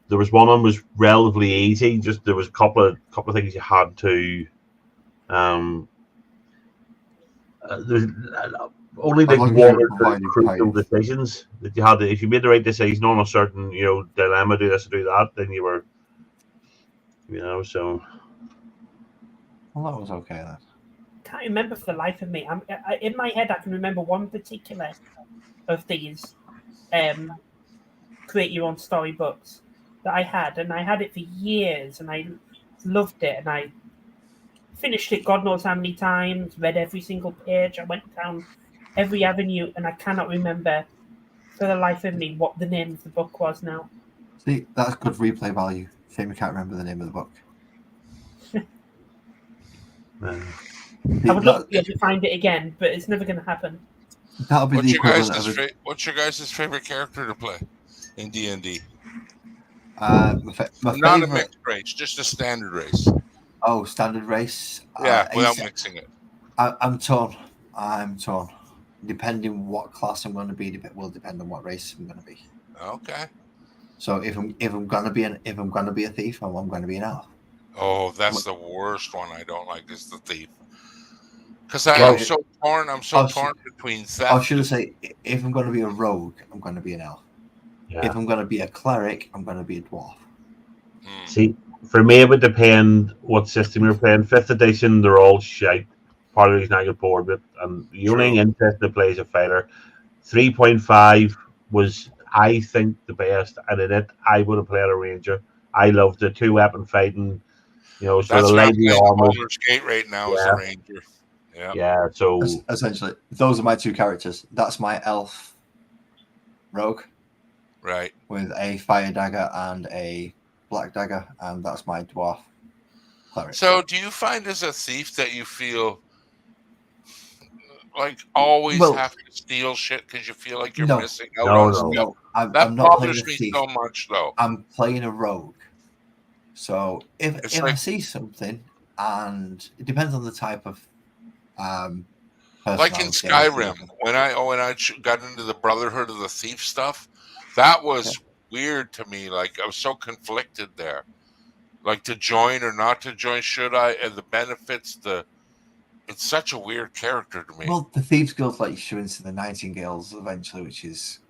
there was one of them was relatively easy. Just there was a couple of things you had to. There's only like one or two crucial decisions that you had. If you made the right decision on a certain dilemma, do this or do that, then you were, so. Well, that was okay then. Can't remember for the life of me. In my head, I can remember one particular of these create your own story books that I had, and I had it for years, and I loved it, and I finished it God knows how many times, read every single page, I went down every avenue, and I cannot remember for the life of me what the name of the book was now. See, that's good replay value. Shame we can't remember the name of the book. I would love to be able to find it again, but it's never going to happen. That'll be the equivalent of what's your guys' favorite character to play in D&D? My Not a mixed race, just a standard race. Oh, standard race. Yeah, without mixing it. I'm torn. Depending what class I'm going to be, will depend on what race I'm going to be. Okay. So if I'm going to be a thief, I'm going to be an elf. Oh, that's the worst one I don't like is the thief. Because I'm so torn. I'm so torn between theft. I should say, if I'm going to be a rogue, I'm going to be an elf. Yeah. If I'm going to be a cleric, I'm going to be a dwarf. See, for me, it would depend what system you're playing. 5th edition, they're all shite. Part of the reason I get bored with it. And the only interest that plays a fighter. 3.5 was, I think, the best. And in it, I would have played a ranger. I loved the 2-weapon fighting. Sort that's of lightning armor. Baldur's Gate right now is a ranger. Yeah. So essentially, those are my two characters. That's my elf rogue, right, with a fire dagger and a black dagger, and that's my dwarf cleric. So, do you find as a thief that you feel like always have to steal shit because you feel like you're missing out on stuff? No, I'm not bothers me so much, though. I'm playing a rogue, so if I see something, and it depends on the type of like in Skyrim, when I got into the Brotherhood of the Thief stuff, that was weird to me. Like I was so conflicted there, like to join or not to join. Should I? And the benefits, it's such a weird character to me. Well, the Thieves Guild lets you into the Nightingales eventually, which is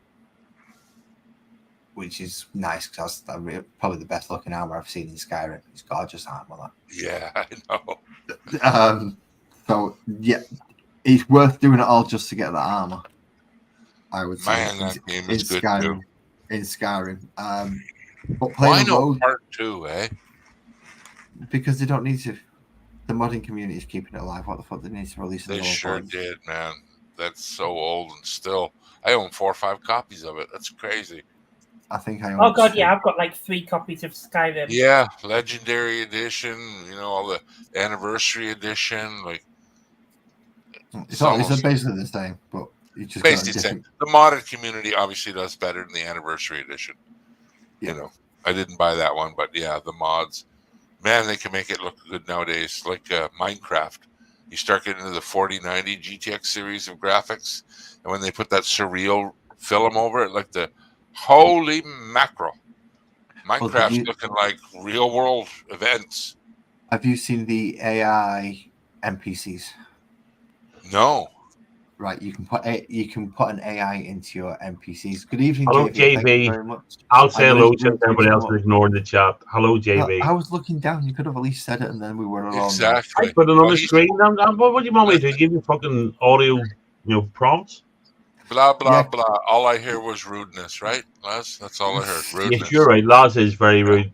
nice because that's probably the best looking armor I've seen in Skyrim. It's gorgeous armor. Yeah, I know. So yeah, it's worth doing it all just to get that armor. I would say. Man, that game is good Skyrim, too. In Skyrim, but why no part 2, eh? Because they don't need to. The modding community is keeping it alive. What the fuck? They need to release it. They sure did, man. That's so old and still. I own 4 or 5 copies of it. That's crazy. I think I own. Oh god, yeah, I've got like 3 copies of Skyrim. Yeah, Legendary Edition. All the Anniversary Edition. Like, it's basically the same, but you just basically the same. The modded community obviously does better than the Anniversary Edition. Yeah. I didn't buy that one, but yeah, the mods, man, they can make it look good nowadays. Like Minecraft, you start getting into the 4090 GTX series of graphics, and when they put that surreal film over it, like the holy mackerel, Minecraft's looking like real world events. Have you seen the AI NPCs? No. Right, you can put an AI into your NPCs. Good evening, Hello, JV. Thank you JV. very much. I'll say hello waiting since for you everybody to else come is up. ignoring the chat. Hello, JV. I was looking down. You could have at least said it, and then we were all Exactly. I put it on Well, the he's- screen. What do you want me to do? Give you fucking audio, prompts? Blah blah Yeah. blah. All I hear was rudeness, right, Les? That's all I heard. Rudeness. Yes, you're right. Laz is very rude.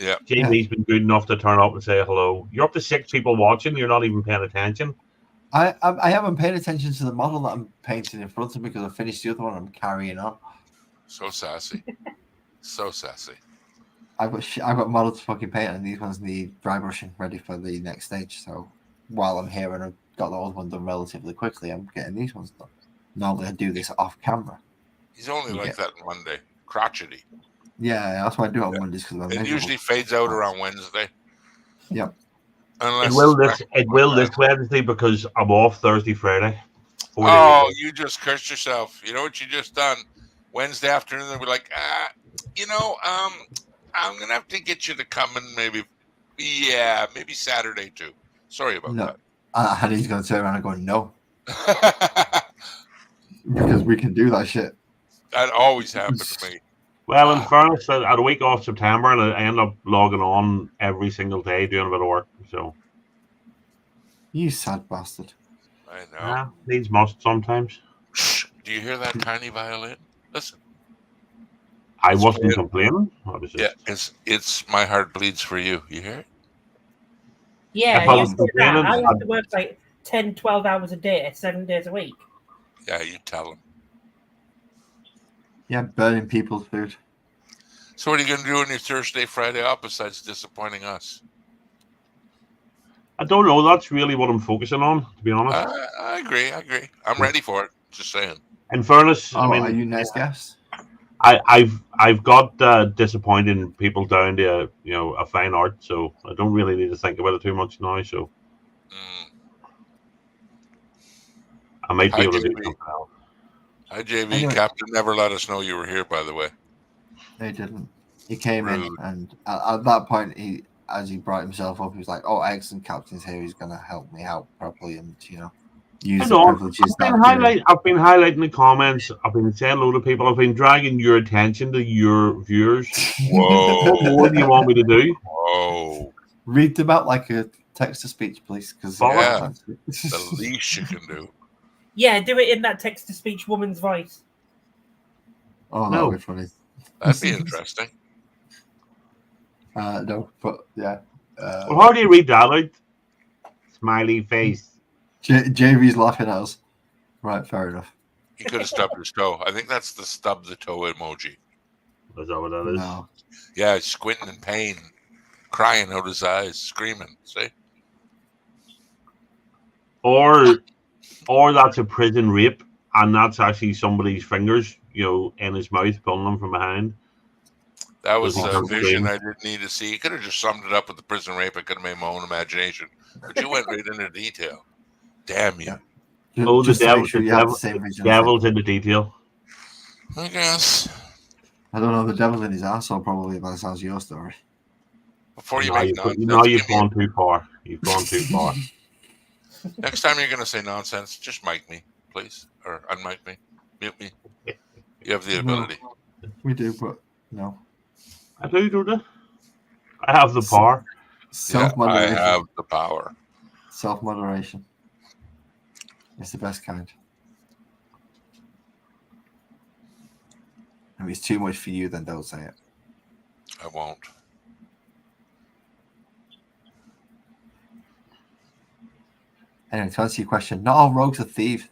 Yeah. JV's been good enough to turn up and say hello. You're up to 6 people watching. You're not even paying attention. I haven't paid attention to the model that I'm painting in front of me because I finished the other one. I'm carrying on. So sassy. So sassy. I've got models to fucking paint, and these ones need dry brushing ready for the next stage. So while I'm here and I've got the old one done relatively quickly, I'm getting these ones done. Normally I do this off camera. He's only like that on Monday. Crotchety. Yeah, that's why I do it on Mondays because I'm It miserable. usually fades out around Wednesday. Yep. Unless It will this Wednesday because I'm off Thursday, Friday. 4 days. Oh, you just cursed yourself. You know what you just done? Wednesday afternoon, they'll be like, I'm gonna have to get you to come and maybe Saturday too. Sorry about No. And he's going to turn around and go, no, that. because we can do that shit. That always happened to me. Well, in fairness, I had a week off September and I end up logging on every single day doing a bit of work. So, You sad bastard. I know. yeah, needs must sometimes. Shh. Do you hear that tiny violin? Listen. I It's wasn't playing- complaining. I was just, Yeah, it's My Heart Bleeds for You. You hear it? Yeah, If I you was said that. complaining, I have to work like 10, 12 hours a day, 7 days a week. Yeah, you tell them. Yeah, burning people's food. So what are you going to do on your Thursday, Friday off besides disappointing us? I don't know. That's really what I'm focusing on, to be honest. I agree. I'm ready for it. Just saying. In fairness, Oh, I mean, are you nice guests? I've got disappointing people down to a fine art, so I don't really need to think about it too much now. So I might be able to do something else. Hi, JV. Anyway. Captain never let us know you were here, by the way. They didn't. He came in, Rude. and at that point, as he brought himself up, he was like, "Oh, excellent, Captain's here. He's going to help me out properly, and use the privileges." I've been highlighting the comments. I've been saying hello to people. I've been dragging your attention to your viewers. Whoa. What do you want me to do? Whoa. Read them out like a text to speech, please, because Yeah. The least you can do. Yeah, do it in that text-to-speech woman's voice. Oh, No. that'd be funny. That'd be interesting. No, but yeah. Well, how do you read that out? Smiley face. JV's laughing at us. Right, fair enough. He could have stubbed his toe. I think that's the stub the toe emoji. Is that what that is? No. Yeah, he's squinting in pain, crying out his eyes, screaming. See? Or that's a prison rape, and that's actually somebody's fingers, in his mouth, pulling them from behind. That was Does he a come vision scream? I didn't need to see. You could have just summed it up with the prison rape. I could have made my own imagination. But you went right into detail. Damn you. Yeah. Oh, the Just to devil, make sure the you have devil, the same the vision. devil's in the detail. I guess. I don't know. The devil's in his arsehole, probably, by the sounds of your story. Before you Now make you've nonsense, gone too far. You've gone too far. next time you're going to say nonsense, just mic me, please. Or unmic me. Mute me. You have the ability. We do, but no. I do, don't I? I have the power. Yeah, I Self-moderation. have the power. Self-moderation. It's the best kind. If it's too much for you, then don't say it. I won't. Anyway, to answer your question, not all rogues are thieves.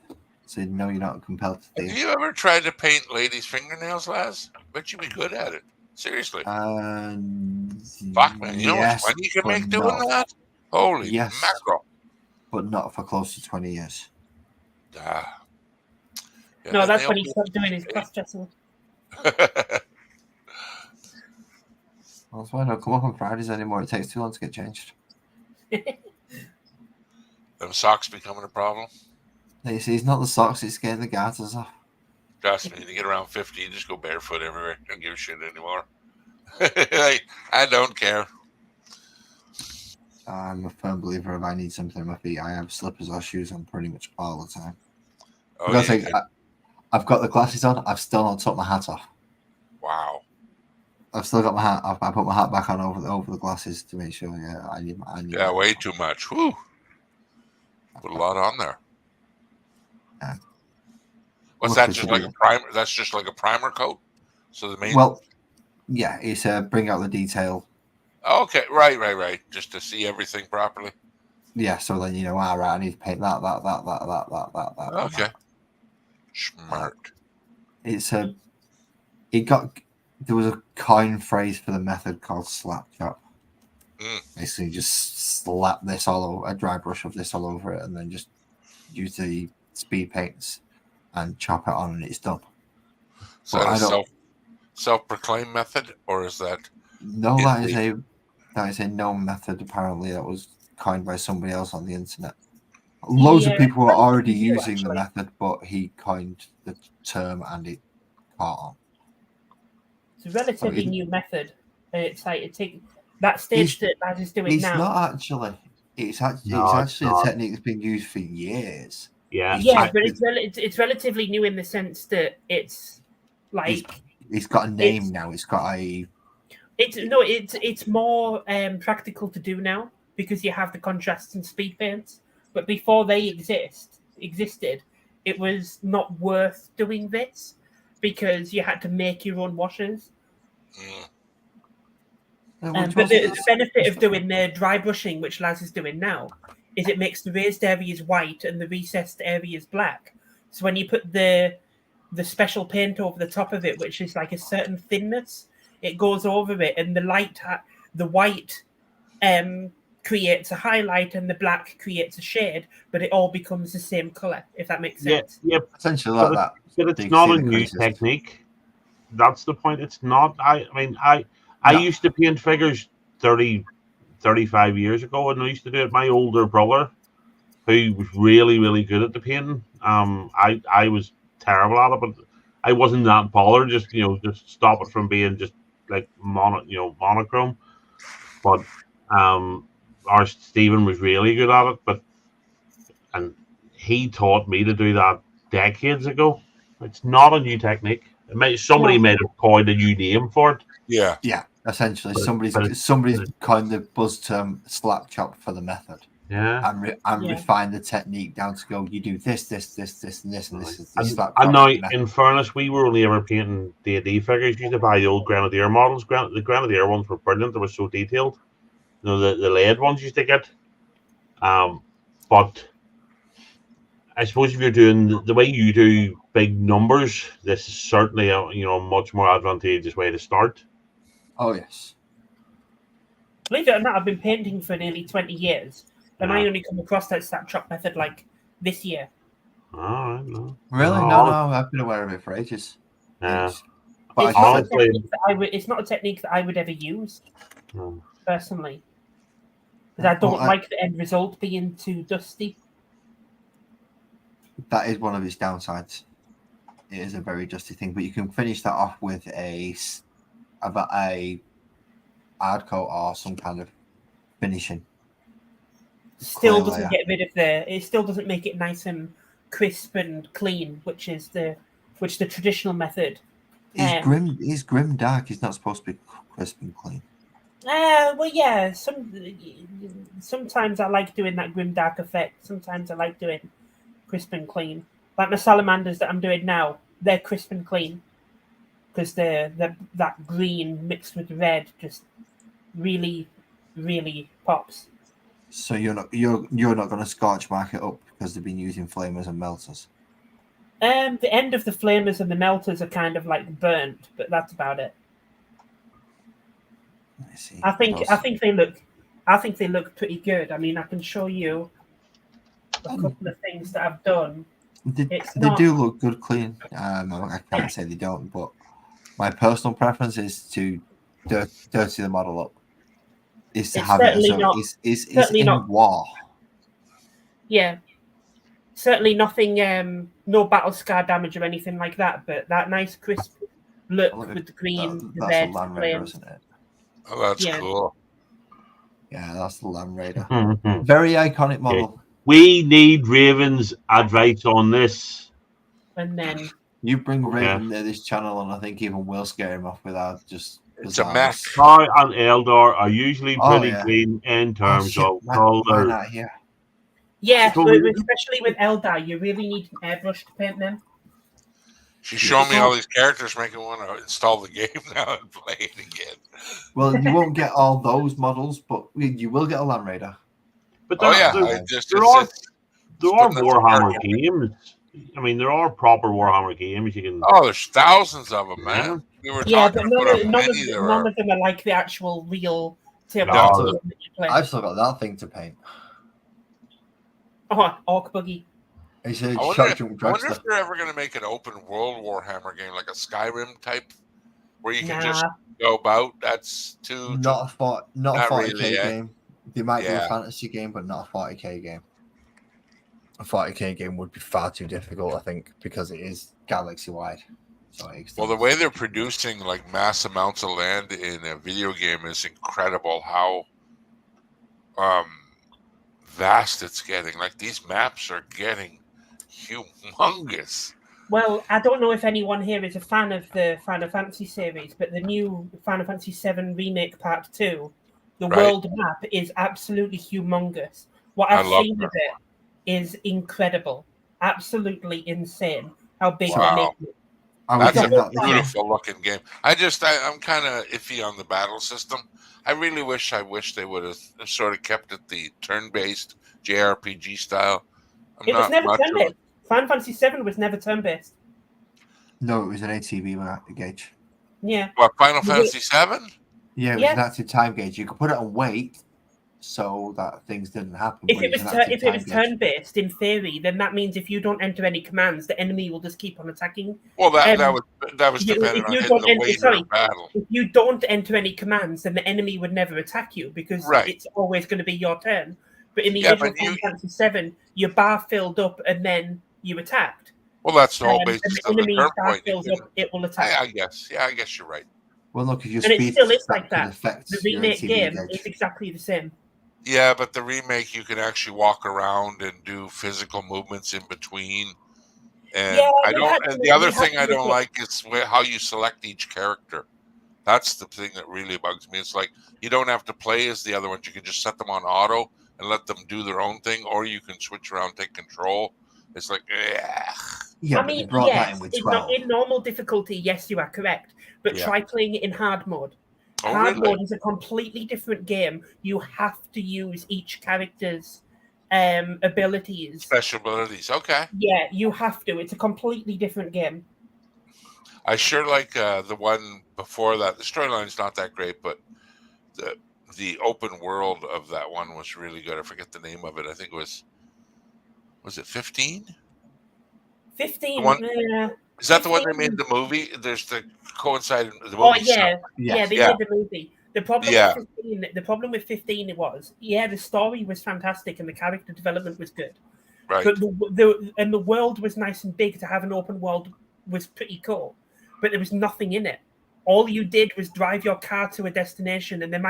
So no, you're not compelled to Have thieve. you ever tried to paint ladies' fingernails, Laz? Bet you'd be good at it. Seriously. Fuck, man. You know how much money you can make doing that? Holy mackerel. But not for close to 20 years. Ah. Yeah, No, then that's they when he all- stopped doing his cross-dressing. Well, that's why I don't come up on Fridays anymore. It takes too long to get changed. Them socks becoming a problem. You see, it's not the socks, it's getting the garters off. Trust me, to get around 50, you just go barefoot everywhere. Don't give a shit anymore. I don't care. I'm a firm believer if I need something on my feet, I have slippers or shoes on pretty much all the time. Oh, Because yeah. I've got the glasses on, I've still not took my hat off. Wow. I've still got my hat. I put my hat back on over the glasses to make sure. Yeah, I need. Yeah, way too much. Whew. Put a lot on there. Yeah. What's Look, that? it's Just a like bit- a primer? That's just like a primer coat. So the main. Well, yeah, it's bring out the detail. Okay, right. Just to see everything properly. Yeah, so then you know, all right, I need to paint that. Okay. Smart. It's a. It got. There was a coin phrase for the method called slap chop. Basically, just slap this all over a dry brush of this all over it, and then just use the speed paints and chop it on, and it's done. Is that a self-proclaimed method, or is that? No, that is a known method. Apparently, that was coined by somebody else on the internet. Loads of people were already using the method, but he coined the term and it caught on. It's a relatively new method. It's like it takes that stage that Laz is doing now. It's not actually. It's actually a technique that's been used for years. Yeah, but it's relatively new in the sense that it's like it's got a name now. It's got a. It's more practical to do now because you have the contrasts and speed paints. But before they existed, it was not worth doing this because you had to make your own washes. But the benefit of doing the dry brushing, which Laz is doing now, is it makes the raised areas white and the recessed areas black. So when you put the special paint over the top of it, which is like a certain thinness, it goes over it, and the white creates a highlight and the black creates a shade, but it all becomes the same color, if that makes sense. Yep. Essentially like that. But it's not a new technique. That's the point. It's not. I used to paint figures 30, 35 years ago, and I used to do it. My older brother, who was really, really good at the painting, I was terrible at it, but I wasn't that bothered. Just stop it from being just like monochrome. But our Stephen was really good at it, and he taught me to do that decades ago. It's not a new technique. Somebody may have coined a new name for it. Yeah. Essentially, somebody's coined the buzz term slap chop for the method. Yeah. And refine the technique down to go. You do this, and this, and this is the slap chop. And now, in fairness, we were only ever painting D&D figures. You used to buy the old Grenadier models. The Grenadier ones were brilliant. They were so detailed. The lead ones used to get. But I suppose if you're doing the way you do big numbers, this is certainly a much more advantageous way to start. Oh yes. Believe it or not, I've been painting for nearly 20 years, and I only come across that slap chop method like this year. All right, no. Really? No, I've been aware of it for ages. Yeah. But it's not a technique that I would ever use personally, because I don't like the end result being too dusty. That is one of its downsides. It is a very dusty thing, but you can finish that off with a hard coat or some kind of finishing. Still doesn't get rid of it still doesn't make it nice and crisp and clean, which the traditional method. He's grim dark. He's not supposed to be crisp and clean. Well, yeah. Sometimes I like doing that grim dark effect. Sometimes I like doing crisp and clean. Like the salamanders that I'm doing now, they're crisp and clean because they're that green mixed with red just really, really pops. So you're not going to scorch mark it up because they've been using flamers and melters. The end of the flamers and the melters are kind of like burnt, but that's about it. I see. I think they look pretty good. I mean, I can show you a couple of things that I've done. They do look good clean. I can't say they don't, but my personal preference is to dirty the model up. Is to have it as in war. Yeah. Certainly nothing, no battle scar damage or anything like that, but that nice crisp look Look at with the green, the that's red, a Land the Raider, flames. isn't it? Oh, that's Yeah. cool. Yeah, that's the Land Raider. Very iconic model. We need Raven's advice on this. And then You bring Okay. Raven to this channel, and I think even we'll scare him off without just. It's a mech. Sky and Eldar are usually Oh, pretty yeah. clean in Oh terms shit! of Mine color. out here. yeah, So- but especially with Eldar, you really need an airbrush to paint them. She's showing me all these characters, making me want to install the game now and play it again. Well, you won't get all those models, but you will get a Land Raider. But Oh there, yeah, there, I just there are it's Warhammer putting games. I mean, there are proper Warhammer games you can. Oh, there's thousands of them, man. We were Yeah, talking but about how none many there of are. them are like the actual real No, tabletop the- game that you play. I've still got that thing to paint. Oh, Orc Buggy. It's a I wonder, shock if, jump I wonder dragster. if they're ever going to make an open world Warhammer game, like a Skyrim type, where you can just Nah. go about. That's too Not a 40K really, eh? game. They might do Yeah. a fantasy game, but not a 40K game. A 40K game would be far too difficult, I think, because it is galaxy wide. So well, the way they're producing like mass amounts of land in a video game is incredible. How vast it's getting. Like these maps are getting humongous. Well, I don't know if anyone here is a fan of the Final Fantasy series, but the new Final Fantasy VII Remake Part 2, the Right. world map is absolutely humongous. What I I've love seen that. of it is incredible. Absolutely insane how big Wow. they're making it. I was That's a thinking that this year. beautiful looking game. I'm kind of iffy on the battle system. I really wish they would have sort of kept it the turn-based JRPG style. It was never much of turn-based. Final Fantasy VII was never turn-based. No, it was an ATB gauge. Yeah. What, Final Was it- Fantasy VII? Yeah, it was Yeah. an active time gauge. You could put it on wait so that things didn't happen. If but it was an active if it time was gauge. turn-based, in theory, then that means if you don't enter any commands, the enemy will just keep on attacking. Well, that Um, was you- dependent if on you hitting don't the enter- waiter sorry. in battle. If you don't enter any commands, then the enemy would never attack you because Right. it's always going to be your turn. But in the Yeah, original but Final Fantasy VII, your bar filled up and then you attacked. Well, that's the whole And basis the of the enemy's turn bar point. You fills can- up, it will attack. I guess. Yeah, I guess you're right. Well, look, if your And it speed still is step like that. could affect The your remake ATB game gauge. is exactly the same. Yeah, but the remake, you can actually walk around and do physical movements in between. And Yeah, I you don't. had And to- the other you had thing to I don't look like is how you select each character. That's the thing that really bugs me. It's like you don't have to play as the other ones. You can just set them on auto and let them do their own thing, or you can switch around, take control. It's like, yeah. Yeah, I but they mean, brought that yes, in with in, 12. in normal difficulty, yes, you are correct. But Yeah. try playing it in hard mode. Oh, Hard really? mode is a completely different game. You have to use each character's abilities. Special abilities. Okay. Yeah, you have to. It's a completely different game. I sure like the one before that. The storyline's not that great, but the open world of that one was really good. I forget the name of it. I think it was it 15? 15. The one- Is that the one that 15. made the movie? There's the coinciding the movie. Oh yeah, Yes. yeah, they Yeah. made the movie. The problem Yeah. with 15, the problem with 15 was, yeah, the story was fantastic and the character development was good. Right. But the world was nice and big. To have an open world was pretty cool, but there was nothing in it. All you did was drive your car to a destination, and there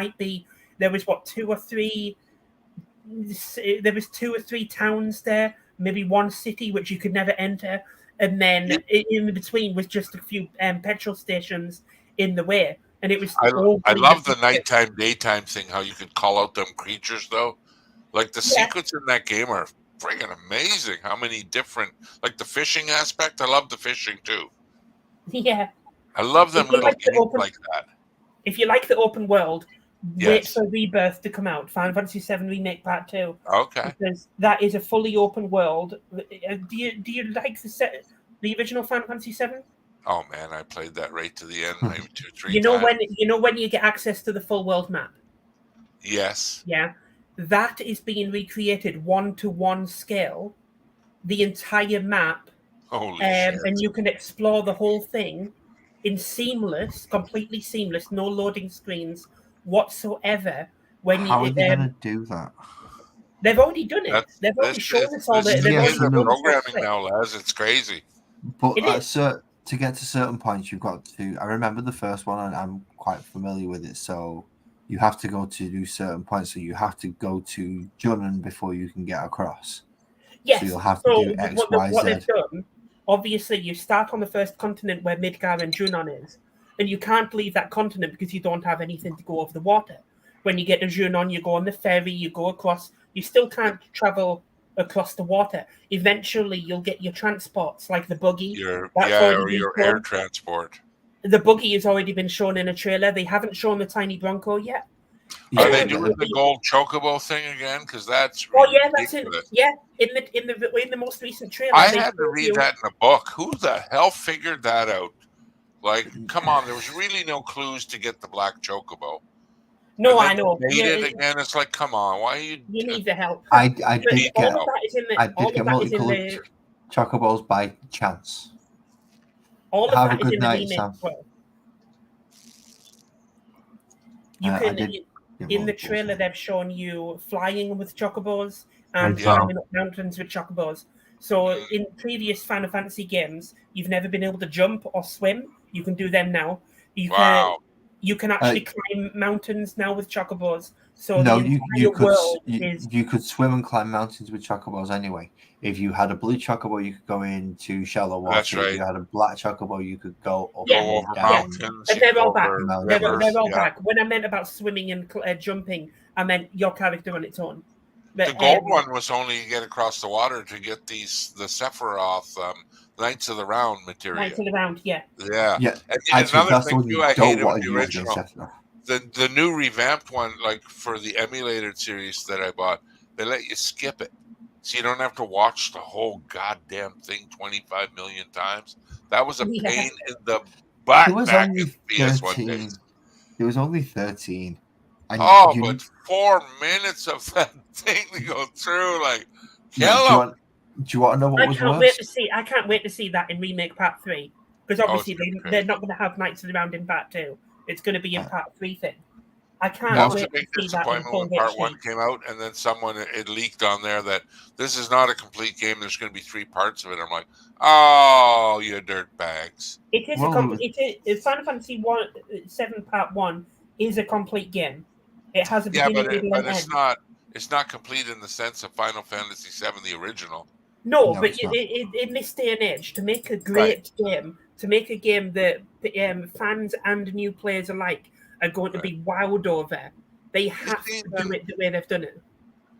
was two or three towns there, maybe one city which you could never enter, and then in between was just a few petrol stations in the way, and it was. I all love the green. nighttime daytime thing. How you could call out them creatures though, like the Yeah. sequence in that game are friggin' amazing. How many different, like the fishing aspect. I love the fishing too. Yeah, I love them If you little like the games open- like that. if you like the open world, wait Yes. for Rebirth to come out. Final Fantasy VII Remake Part 2. Okay. Because that is a fully open world. Do you like the original Final Fantasy VII? Oh man, I played that right to the end, maybe 2-3 You know times. when you get access to the full world map. Yes. Yeah, that is being recreated 1-to-1 scale, the entire map, Holy shit. and you can explore the whole thing in completely seamless, no loading screens whatsoever. When How are you they going to do that? they've already done it. That's- They've already This shown is- us all this that. is They've yes, already the no, shown us programming what's now, Les. It's crazy. But It is. to to get to certain points, you've got to. I remember the first one, and I'm quite familiar with it. So you have to go to do certain points. So you have to go to Junon before you can get across. Yes. So you'll have to do X, Y, what Z. they've done, obviously, you start on the first continent where Midgar and Junon is, and you can't leave that continent because you don't have anything to go over the water. When you get to Junon, you go on the ferry, you go across. You still can't travel across the water. Eventually, you'll get your transports, like the buggy. Or already your been air shown. transport. The buggy has already been shown in a trailer. They haven't shown the tiny Bronco yet. Yeah, Are they doing the gold chocobo thing again? Because that's that's ridiculous. in the most recent trailer. I they had to showed read you- that in a book. Who the hell figured that out? Like, come on, there was really no clues to get the black chocobo. No, And then I know. they made it again. It's like, come on, why are you? You need the help. I But did all get of that is in the. I all did get of that is in multicolored the. chocobos by chance. All of Have a that is good in the night, remake Sam. as well. You I can did get in the multicolored. trailer they've shown you flying with chocobos and Yeah. climbing up mountains with chocobos. So in previous Final Fantasy games, you've never been able to jump or swim. You can do them now. Wow. You can actually climb mountains now with chocobos. So No, the you entire world could is you could swim and climb mountains with chocobos anyway. If you had a blue chocobo, you could go into shallow water. That's right. If you had a black chocobo, you could go up Yeah. and Go over down. mountains. And you they're go all back. over They're rivers. They're all Yeah. back. When I meant about swimming and jumping, I meant your character on its own. But, The gold one was only to get across the water to get the Sephiroth Knights of the Round material. Knights of the Round, yeah. Yeah. Yeah, And actually, another that's the thing one too you I don't hated with want the to use against original. Sephiroth. The new revamped one, like for the emulated series that I bought, they let you skip it. So you don't have to watch the whole goddamn thing 25 million times. That was a Yeah. pain in the butt It was back only in PS1 13. days. It was only 13. And Oh, you, but 4 minutes of that thing to go through, like, do, kill you 'em. want, do you want to know what I was can't worse? wait to see. I can't wait to see that in remake part 3 because obviously it's gonna be they're great. not going to have Knights of the Round in part 2. It's going to be in part 3 thing. I can't That was a wait big to see that in disappointment full when part HD. 1 came out, and then it leaked on there that this is not a complete game. There's going to be 3 parts of it. I'm like, oh, you dirtbags. It is Well, Final Fantasy 7 Part 1 is a complete game. It has a Yeah, beginning, but middle, and it's end. not complete in the sense of Final Fantasy VII, the original. No, No, but it's not. in this day and age, to make a great game, to make a game that fans and new players alike are going to be wowed over, they have to do it the way they've done it.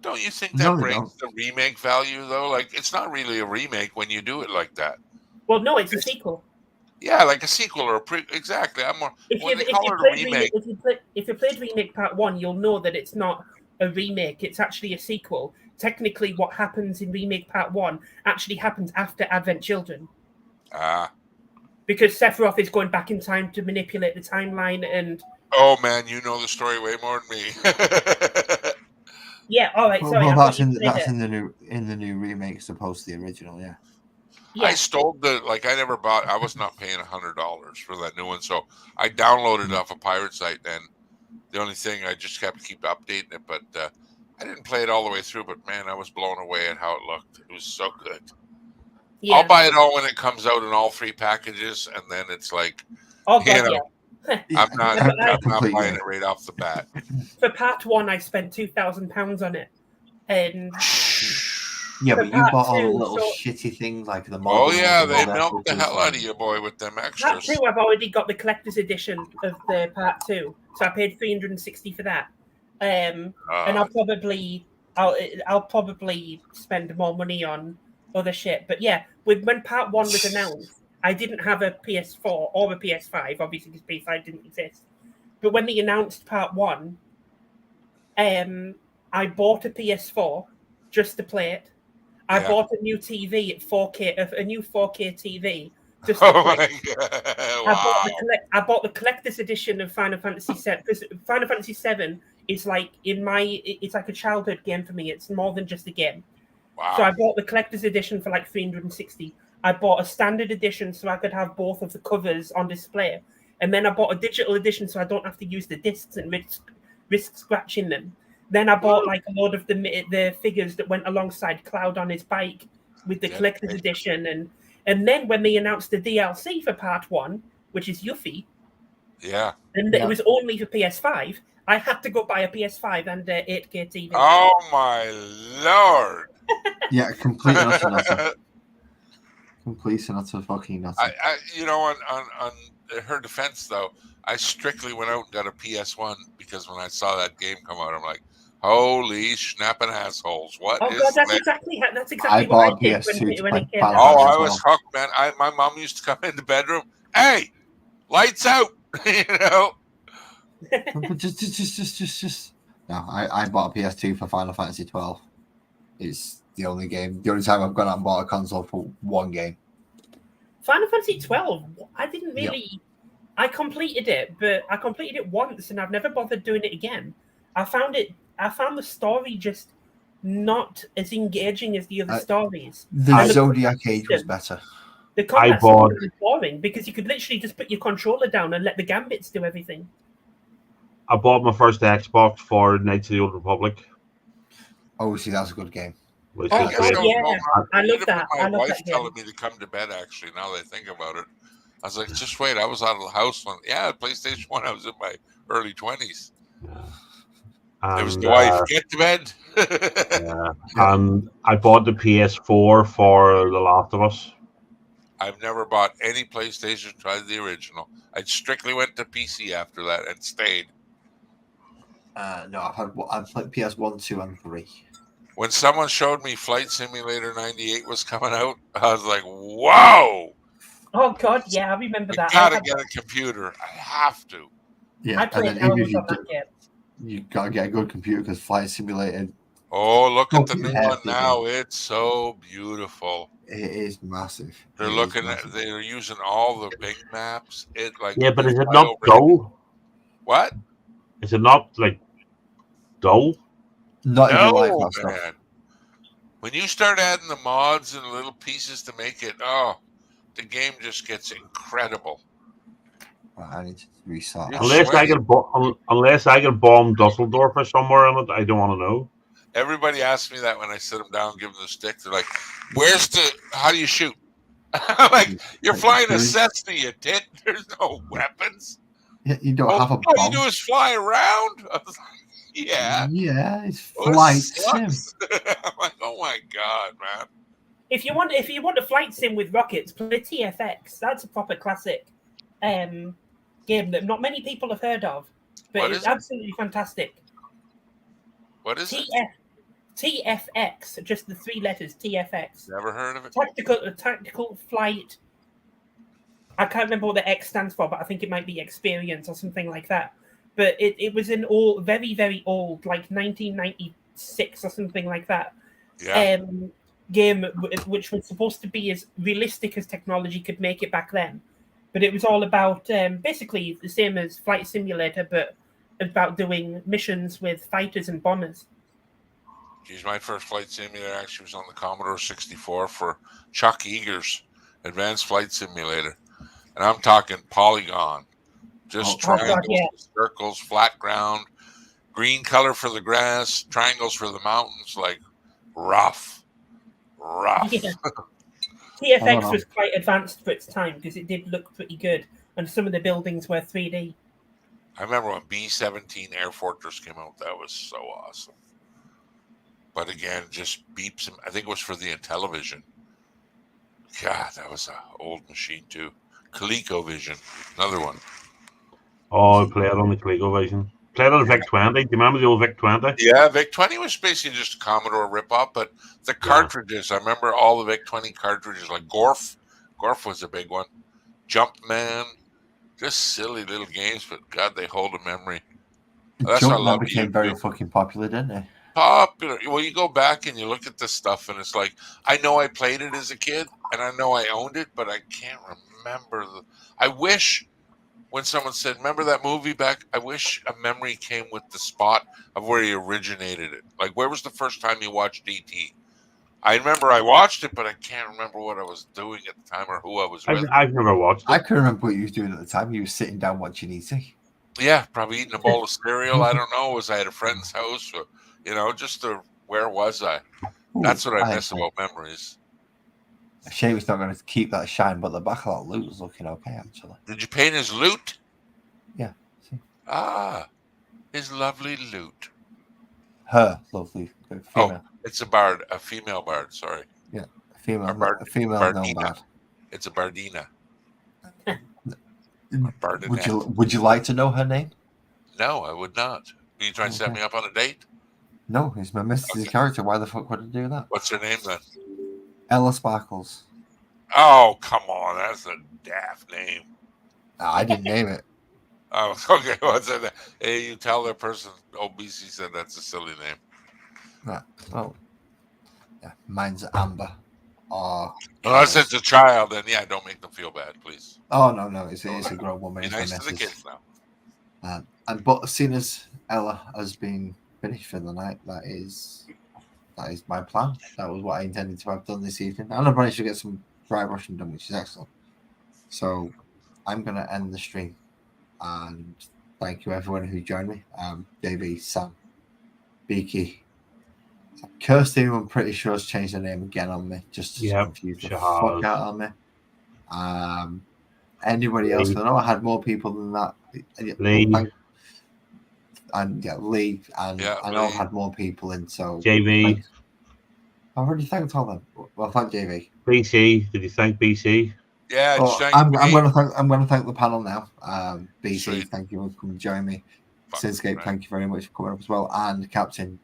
Don't you think No, that they brings the remake value, though? Like, it's not really a remake when you do it like that. Well, no, it's a sequel. Yeah, like a sequel or exactly. I'm more If when you they call it a remake. if you played remake part 1, you'll know that it's not a remake. It's actually a sequel. Technically, what happens in remake part 1 actually happens after Advent Children, because Sephiroth is going back in time to manipulate the timeline. And Oh man, you know the story way more than me. yeah, all right. Sorry, Well, I that's thought you said in it. the new remake, as opposed to the original. Yeah. Yeah. I stole I never bought. I was not paying $100 for that new one, so I downloaded it off a pirate site. And the only thing I just have to keep updating it, but I didn't play it all the way through. But man, I was blown away at how it looked. It was so good. Yeah. I'll buy it all when it comes out in all 3 packages, and then it's like, Oh God, you know, yeah. I'm not buying it right off the bat. For part 1, I spent £2,000 on it, and Yeah, for but you part bought all the 2, little so- shitty things like the Oh models yeah, and they all that milked the stuff. hell out of you, boy, with them Part extras. 2, I've already got the collector's edition of the part 2, so I paid $360 for that. And I'll probably spend more money on other shit. But yeah, when part 1 was announced, I didn't have a PS4 or a PS5, obviously because PS5 didn't exist. But when they announced part 1, I bought a PS4 just to play it. I bought a new TV at 4K, a new 4K TV. Just to play. Wow. I bought the collector's edition of Final Fantasy VII, because Final Fantasy VII is like it's like a childhood game for me. It's more than just a game. Wow. So I bought the collector's edition for like $360. I bought a standard edition so I could have both of the covers on display, and then I bought a digital edition so I don't have to use the discs and risk scratching them. Then I bought like a load of the figures that went alongside Cloud on his bike with the collector's edition, and And then when they announced the DLC for Part 1, which is Yuffie, Yeah. and it was only for PS5, I had to go buy a PS5 and 8K TV. Oh my lord! Yeah, complete nutter. Complete nutter, fucking nutter. I you know, on her defense though, I strictly went out and got a PS1 because when I saw that game come out, I'm like, holy snapping assholes! What Oh is god, that's that? exactly I what bought I a did PS2 when to it came play out. Oh, as I was well. hooked, man. My mom used to come in the bedroom. Hey, lights out! You know. But just. No, I bought a PS2 for Final Fantasy 12. It's the only time I've gone out and bought a console for one game. Final Fantasy 12, I didn't really. I completed it, but I completed it once, and I've never bothered doing it again. I found the story just not as engaging as the other stories. The Zodiac Age was better. The combat system was boring because you could literally just put your controller down and let the gambits do everything. I bought my first Xbox for Knights of the Old Republic. Oh, see, that's a good game. I love that. My wife telling me to come to bed. Actually, now that I think about it, I was like, just wait. I was out of the house when PlayStation 1. I was in my early 20s. It was the wife. Get to bed. I bought the PS4 for The Last of Us. I've never bought any PlayStation. Tried the original. I strictly went to PC after that and stayed. No, I've played PS1, 2, and 3. When someone showed me Flight Simulator 98 was coming out, I was like, "Whoa!" Oh God, yeah, I remember that. I gotta get a computer. I have to. Yeah, I played you gotta get a good computer because Flight Simulator. Oh, look at the new one now! It's so beautiful. It is massive. They're using all the big maps. But is it not dull? What? Is it not like dull? Not no, like that man. stuff. When you start adding the mods and little pieces to make it, the game just gets incredible. I need to restart. Unless I can bomb Dusseldorf or somewhere in it, I don't want to know. Everybody asks me that when I sit them down and give them the stick. They're like, how do you shoot? I'm like, you're flying a Cessna, you tit. There's no weapons. Yeah, you don't have a bomb. All you do is fly around? I was like, yeah. Yeah, it's flight sim. I'm like, oh my God, man. If you want a flight sim with rockets, play TFX. That's a proper classic game that not many people have heard of. But it's absolutely fantastic. What is it? TFX, just the 3 letters, TFX. Never heard of it. Tactical flight. I can't remember what the X stands for, but I think it might be experience or something like that. But it was an very, very old, like 1996 or something like that, game, which was supposed to be as realistic as technology could make it back then. But it was all about basically the same as Flight Simulator, but about doing missions with fighters and bombers. Geez, my first flight simulator actually was on the Commodore 64 for Chuck Eager's Advanced Flight Simulator. And I'm talking polygon. Just triangles, circles, flat ground, green color for the grass, triangles for the mountains, like rough. Yeah. TFX was quite advanced for its time because it did look pretty good. And some of the buildings were 3D. I remember when B-17 Air Fortress came out. That was so awesome. But again, just beeps. I think it was for the Intellivision. God, that was an old machine too. ColecoVision, another one. Oh, I played on the ColecoVision. Played on the VIC-20. Do you remember the old VIC-20? Yeah, VIC-20 was basically just a Commodore ripoff, but the cartridges, I remember all the VIC-20 cartridges, like Gorf. Gorf was a big one. Jumpman. Just silly little games, but God, they hold a memory. That's why I love became very fucking popular, didn't they? Popular. Well, you go back and you look at this stuff, and it's like, I know I played it as a kid, and I know I owned it, but I can't remember. I wish when someone said, remember that movie back? I wish a memory came with the spot of where he originated it. Like, where was the first time you watched E.T.? I remember I watched it, but I can't remember what I was doing at the time or who I was with. I've never watched it. I can remember what you was doing at the time. You were sitting down watching E.T. Yeah, probably eating a bowl of cereal. I don't know. Was I at a friend's house? Or, where was I? That's what I miss about memories. A shame he's not going to keep that shine, but the back of that loot was looking okay, actually. Did you paint his loot? Yeah. See? Ah, his lovely loot. Her lovely female. Oh, it's a bard, a female bard. Sorry. Yeah, a female Bardina. Gnome Bard. It's a bardina. Would you like to know her name? No, I would not. Are you trying to set me up on a date? No, he's my Mrs. character. Why the fuck would I do that? What's her name then? Ella Sparkles. Oh, come on. That's a daft name. I didn't name it. Oh, okay. What's that? Hey, you tell the person, BC said that's a silly name. Right. Well, yeah, mine's Amber. Unless it's a child, then yeah, don't make them feel bad, please. Oh, no. It's a grown woman. Be nice to the kids now. But seeing as Ella has been finished for the night, that is my plan. That was what I intended to have done this evening. And I managed to get some dry brushing done, which is excellent. So I'm going to end the stream. And thank you everyone who joined me. JV, Sam, Beaky, Kirsty, I'm pretty sure has changed her name again on me, just to confuse the fuck out on me. Anybody else? I know I had more people than that. Lee. Lee, and Lee. I know I've had more people in. So JV. I've already thanked all them. Well, thank JV. BC. Did you thank BC? Yeah, I'm going to thank the panel now. BC, Sweet. thank you for coming to join me. Sinscape, right. thank you very much for coming up as well. And Captain,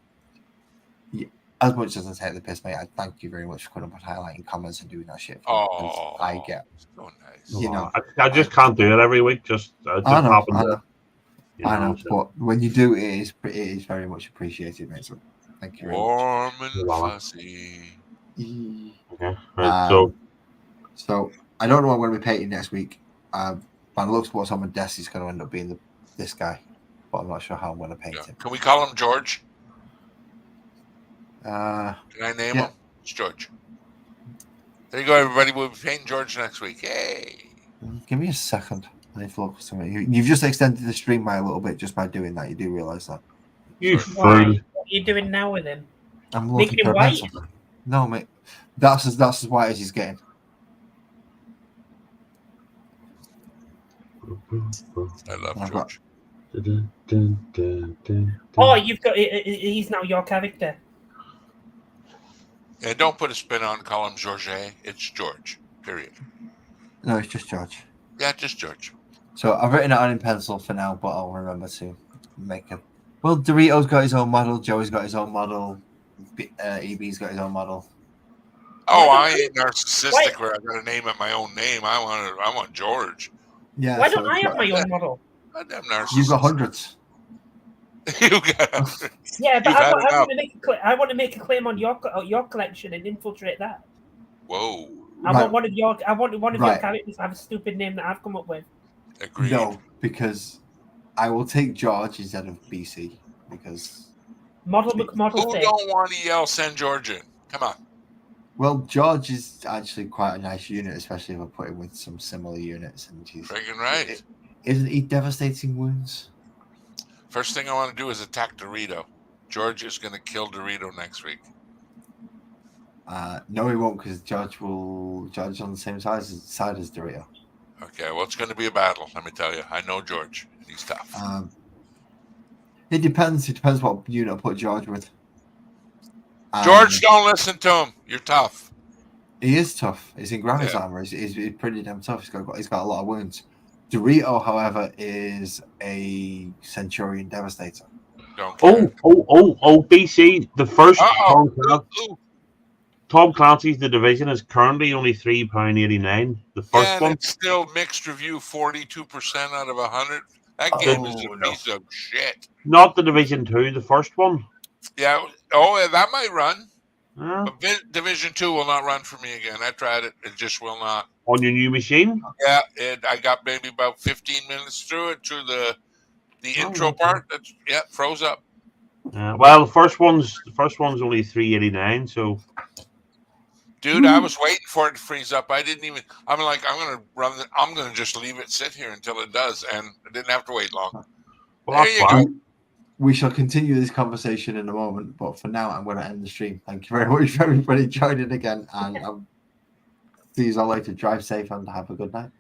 as much as I take the piss, mate, I thank you very much for coming up and highlighting comments and doing that shit. I get, so nice. you know, I just can't do it every week. I know. I know, but when you do, it is very much appreciated, mate. So thank you very Warm much. and fuzzy. Okay. Right, so I don't know what I'm going to be painting next week. By the looks of what's on my desk, is going to end up being this guy, but I'm not sure how I'm going to paint him. Can we call him George? Can I name him? It's George. There you go, everybody. We'll be painting George next week. Yay! Give me a second. I need to look for something. You've just extended the stream by a little bit just by doing that. You do realise that. You Why? fool. What are you doing now with him? I'm looking Making for him a white? pencil. No, mate. That's as white as he's getting. I love George. Oh, you've got. He's now your character. Yeah, don't put a spin on. Call him Georges. It's George. Period. No, it's just George. Yeah, just George. So I've written it on in pencil for now, but I'll remember to make it. Well, Dorito's got his own model. Joey's got his own model. EB's got his own model. Oh, I ain't narcissistic where I got to name it my own name. I want George. Yeah. Why don't I have my own model? Goddamn narcissist. You've got hundreds. You got hundreds. Yeah, but You've I had want to make a claim on your collection and infiltrate that. Whoa. I want one of your Right. characters to have a stupid name that I've come up with. Agreed. No, because I will take George instead of BC because Model McModel Who thing. don't want to yell send George in? Come on. well, George is actually quite a nice unit, especially if I put him with some similar units. And he's Friggin' right. Isn't he devastating wounds? First thing I want to do is attack Dorito. George is going to kill Dorito next week. No, he won't, because George on the same side as Dorito. Okay, well, it's going to be a battle, let me tell you. I know George. He's tough. It depends. It depends what unit I put George with. George, don't listen to him. You're tough. He is tough. He's in Gravis armor. He's pretty damn tough. He's got a lot of wounds. Dorito, however, is a Centurion Devastator. Don't care. BC. The first Uh-oh. Tom Clancy's The Division is currently only £3.89. The first one. It's still mixed review, 42% out of 100. That game is a piece of shit. Not The Division 2, the first one. Yeah. Oh, that might run. But Division 2 will not run for me again. I tried it. It just will not. On your new machine? Yeah, I got maybe about 15 minutes through the intro part. Froze up. Well, the first one's only $3.89. So, dude, I was waiting for it to freeze up. I didn't even. I'm like, I'm gonna just leave it sit here until it does, and I didn't have to wait long. well, There you go. We shall continue this conversation in a moment, but for now, I'm going to end the stream. Thank you very much for everybody joining again, and See you all later. Drive safe and have a good night.